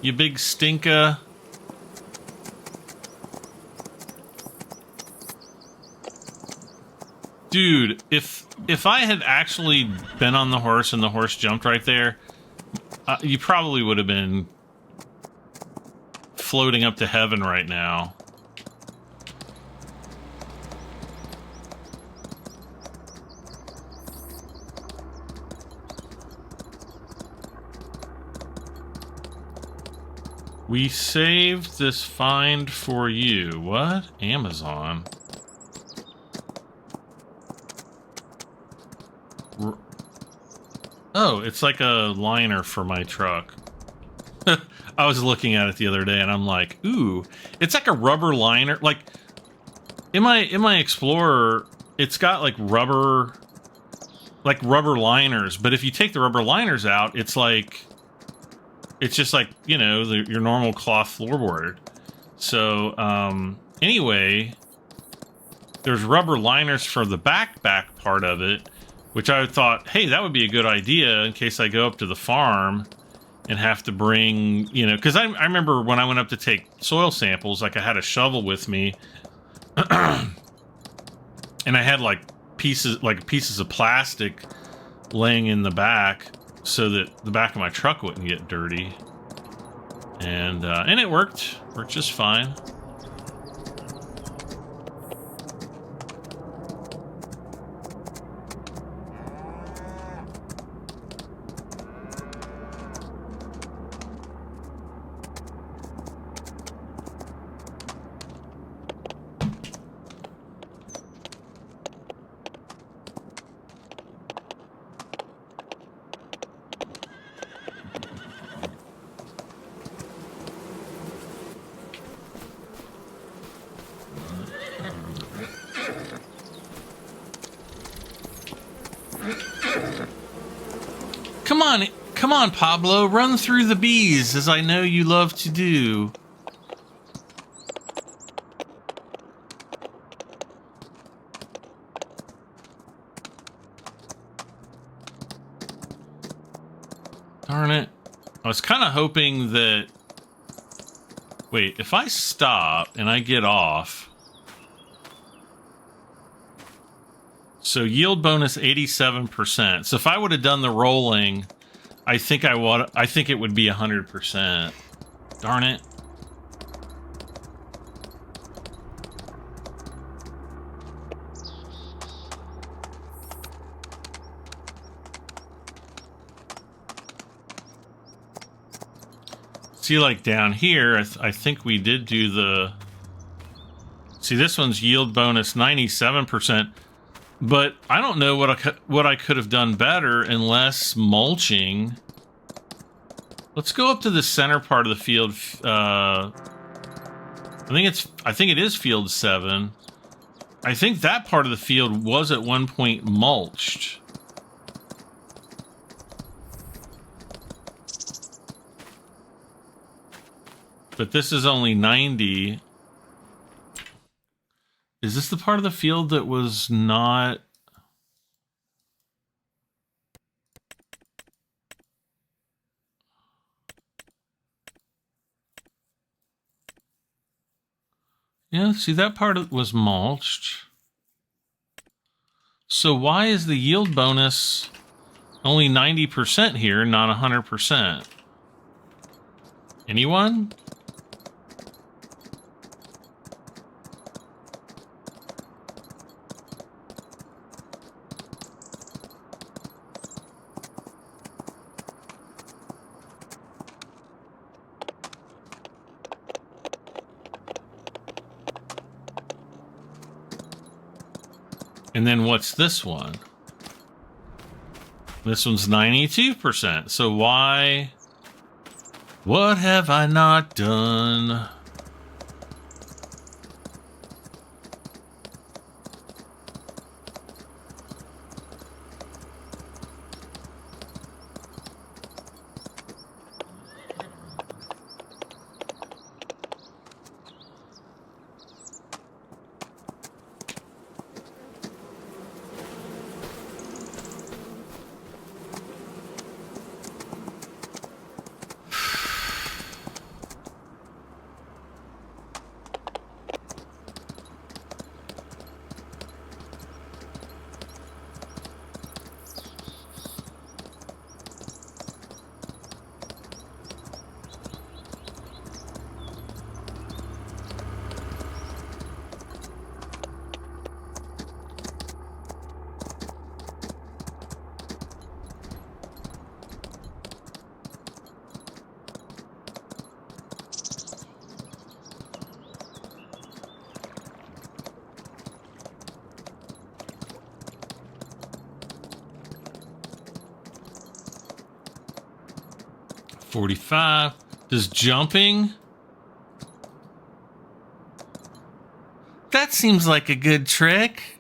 You big stinker. Dude, if I had actually been on the horse and the horse jumped right there, you probably would have been floating up to heaven right now. We saved this find for you. What? Amazon. Oh, it's like a liner for my truck. I was looking at it the other day and I'm like, ooh, it's like a rubber liner. Like in my Explorer, it's got like rubber liners, but if you take the rubber liners out, it's just like, you know, your normal cloth floorboard. So, anyway, there's rubber liners for the back part of it, which I thought, hey, that would be a good idea in case I go up to the farm and have to bring, you know, because I remember when I went up to take soil samples, like I had a shovel with me, and I had like pieces of plastic laying in the back so that the back of my truck wouldn't get dirty. And it worked just fine. Come on, Pablo, run through the bees, as I know you love to do. Darn it. I was kind of hoping that... Wait, if I stop and I get off... So yield bonus 87%. So if I would have done the rolling... I think it would be 100%. Darn it. See, like down here, I think we did do the... See, this one's yield bonus 97%. But I don't know what I could have done better unless mulching. Let's go up to the center part of the field. I think it is field 7. I think that part of the field was at one point mulched. But this is only 90. Is this the part of the field that was not... Yeah, see, that part was mulched. So why is the yield bonus only 90% here, not 100%? Anyone? And then what's this one? This one's 92%. So why? What have I not done? $45. Does jumping? That seems like a good trick.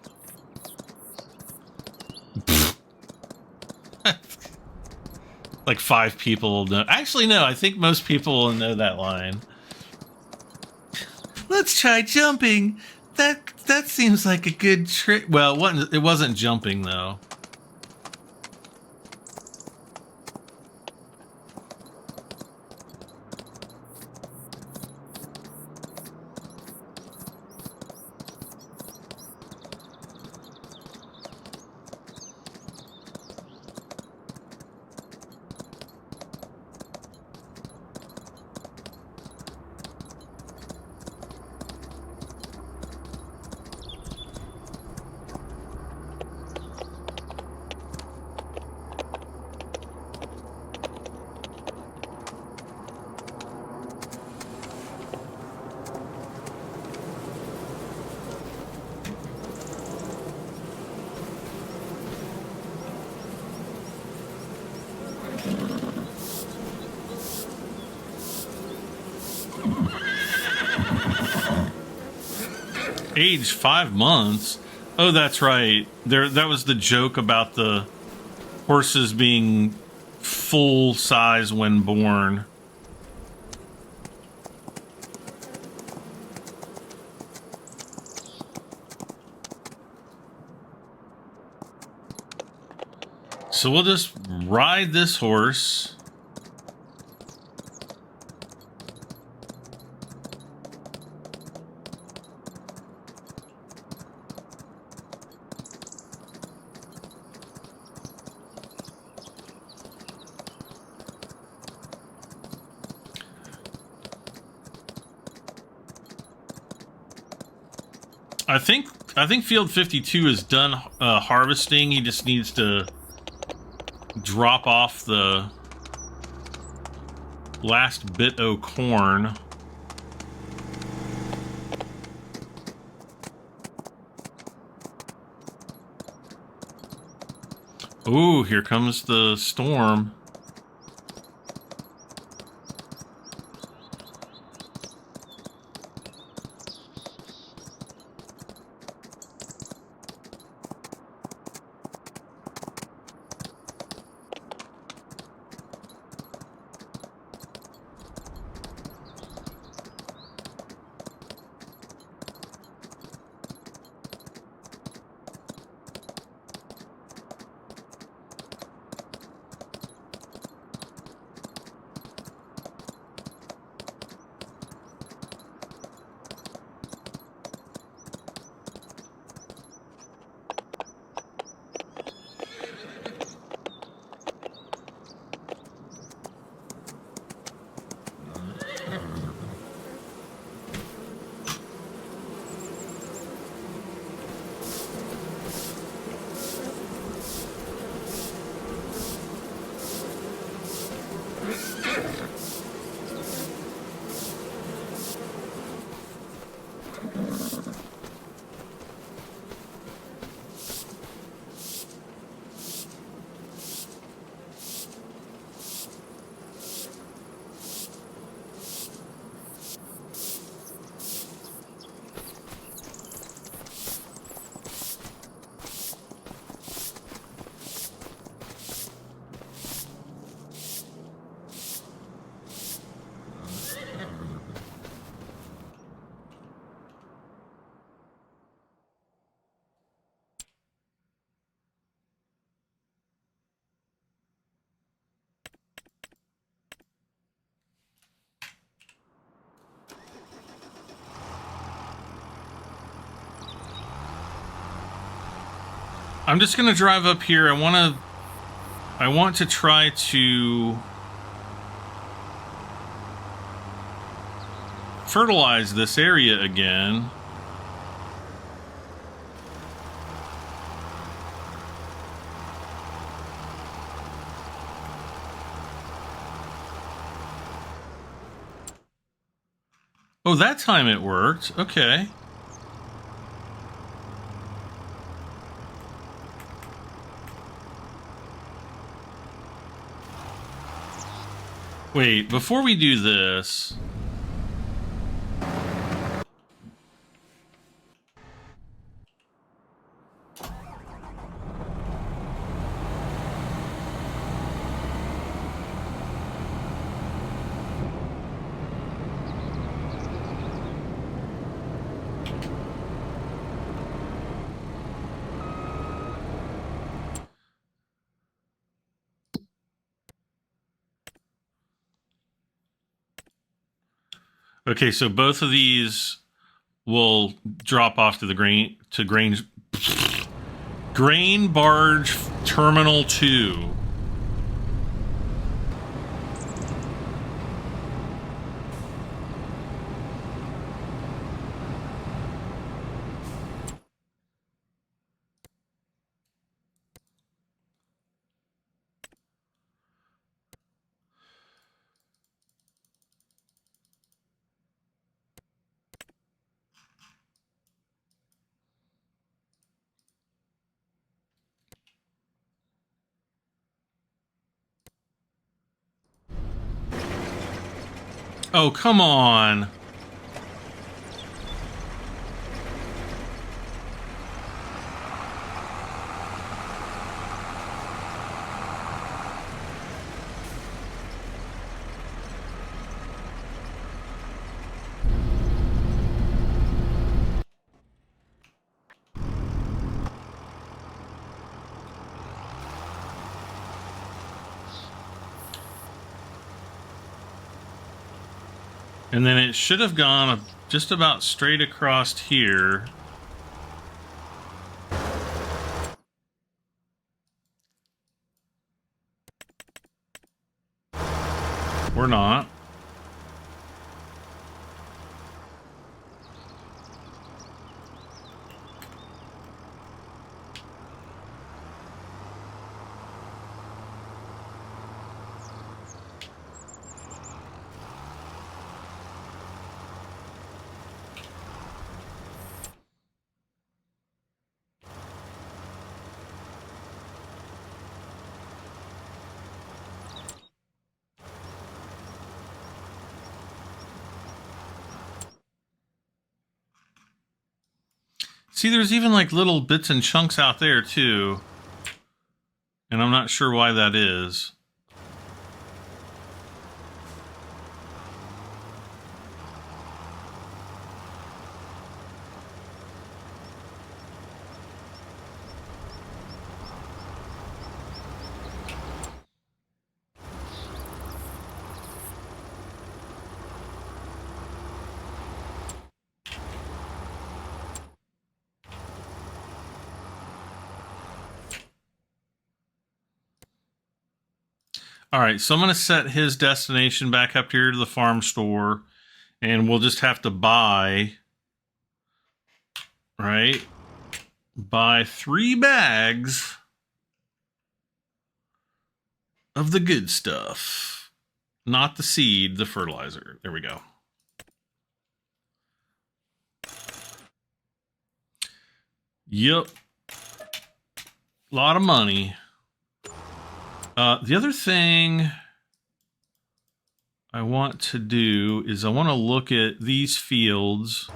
Like 5 people know. Actually, no, I think most people will know that line. Let's try jumping. That seems like a good trick. Well, it wasn't jumping, though. Age 5 months. Oh, that's right. That was the joke about the horses being full size when born. So we'll just ride this horse. I think field 52 is done harvesting. He just needs to drop off the last bit of corn. Ooh, here comes the storm. I'm just gonna drive up here. I want to try to fertilize this area again. Oh, that time it worked. Okay. Wait, before we do this... Okay, so both of these will drop off to the grain barge terminal 2. Oh, come on. And then it should have gone just about straight across here. Or not. See, there's even like little bits and chunks out there too. And I'm not sure why that is. All right, so I'm going to set his destination back up here to the farm store, and we'll just have to buy, right? Buy 3 bags of the good stuff. Not the seed, the fertilizer. There we go. Yep. A lot of money. The other thing I want to do is I want to look at these fields.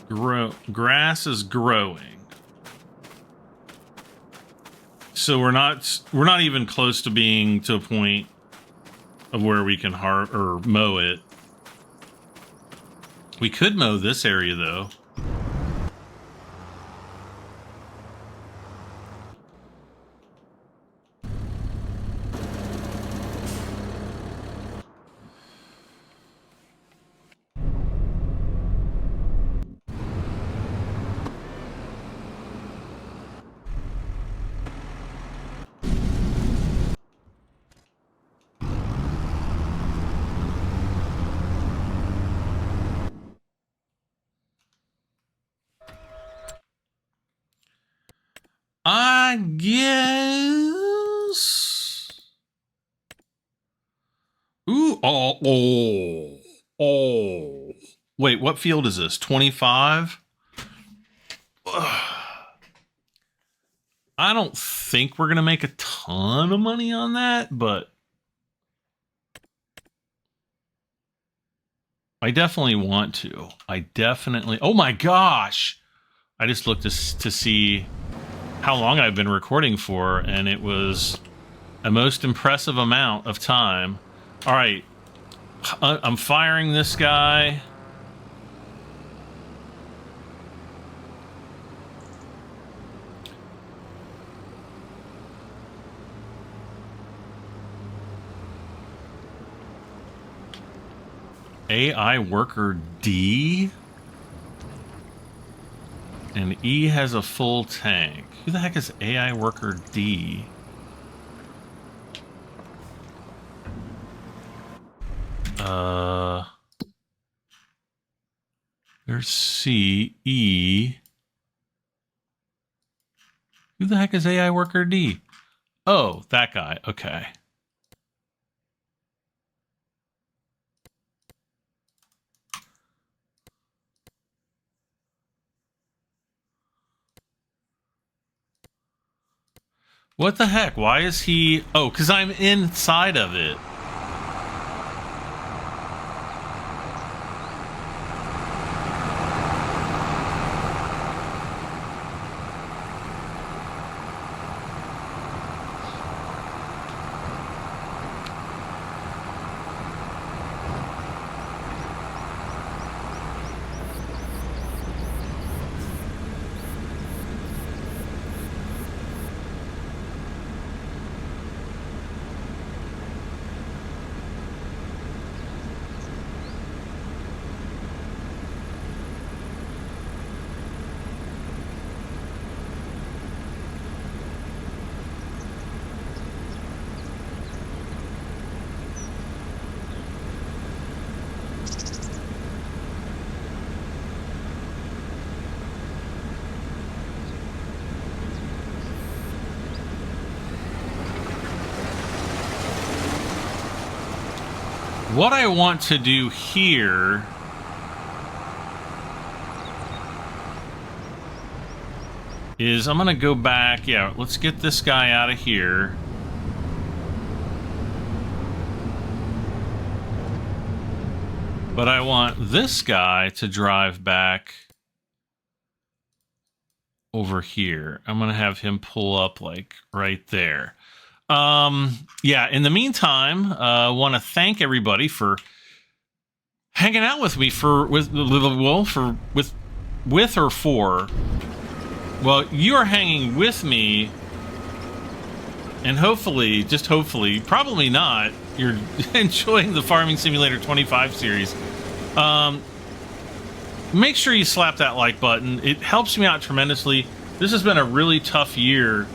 Grass is growing. So we're not even close to being to a point of where we can mow it. We could mow this area though. I guess. Ooh, oh. Wait, what field is this? 25? I don't think we're going to make a ton of money on that, but I definitely want to. Oh my gosh. I just looked to see how long I've been recording for, and it was a most impressive amount of time. All right. I'm firing this guy. AI worker D, and E has a full tank. Who the heck is AI worker D? There's C, E. Who the heck is AI worker D? Oh, that guy. Okay. What the heck? Why is he... Oh, because I'm inside of it. What I want to do here is I'm going to go back. Yeah, let's get this guy out of here. But I want this guy to drive back over here. I'm going to have him pull up like right there. Yeah, in the meantime, I want to thank everybody for hanging out with me well, you are hanging with me, and hopefully, just hopefully, probably not, you're enjoying the Farming Simulator 25 series. Make sure you slap that like button. It helps me out tremendously. This has been a really tough year.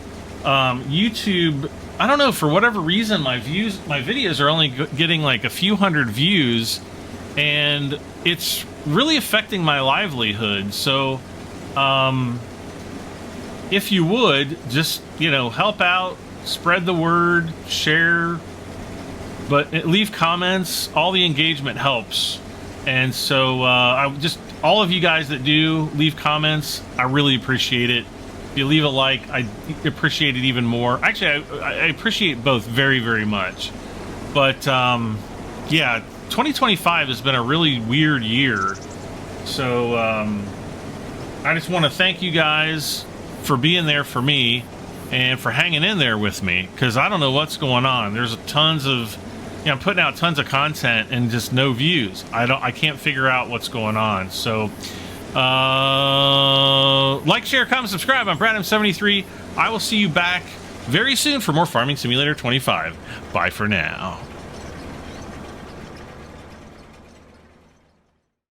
YouTube, I don't know, for whatever reason, my videos are only getting like a few hundred views, and it's really affecting my livelihood. So, if you would, just, help out, spread the word, share, but leave comments. All the engagement helps. And so, all of you guys that do leave comments, I really appreciate it. If you leave a like, I appreciate it even more. Actually, I appreciate both very, very much. But, yeah, 2025 has been a really weird year. So, I just want to thank you guys for being there for me and for hanging in there with me, because I don't know what's going on. There's tons of, I'm putting out tons of content and just no views. I can't figure out what's going on. So, like, share, comment, subscribe. I'm Brad.M73. I will see you back very soon for more Farming Simulator 25. Bye for now.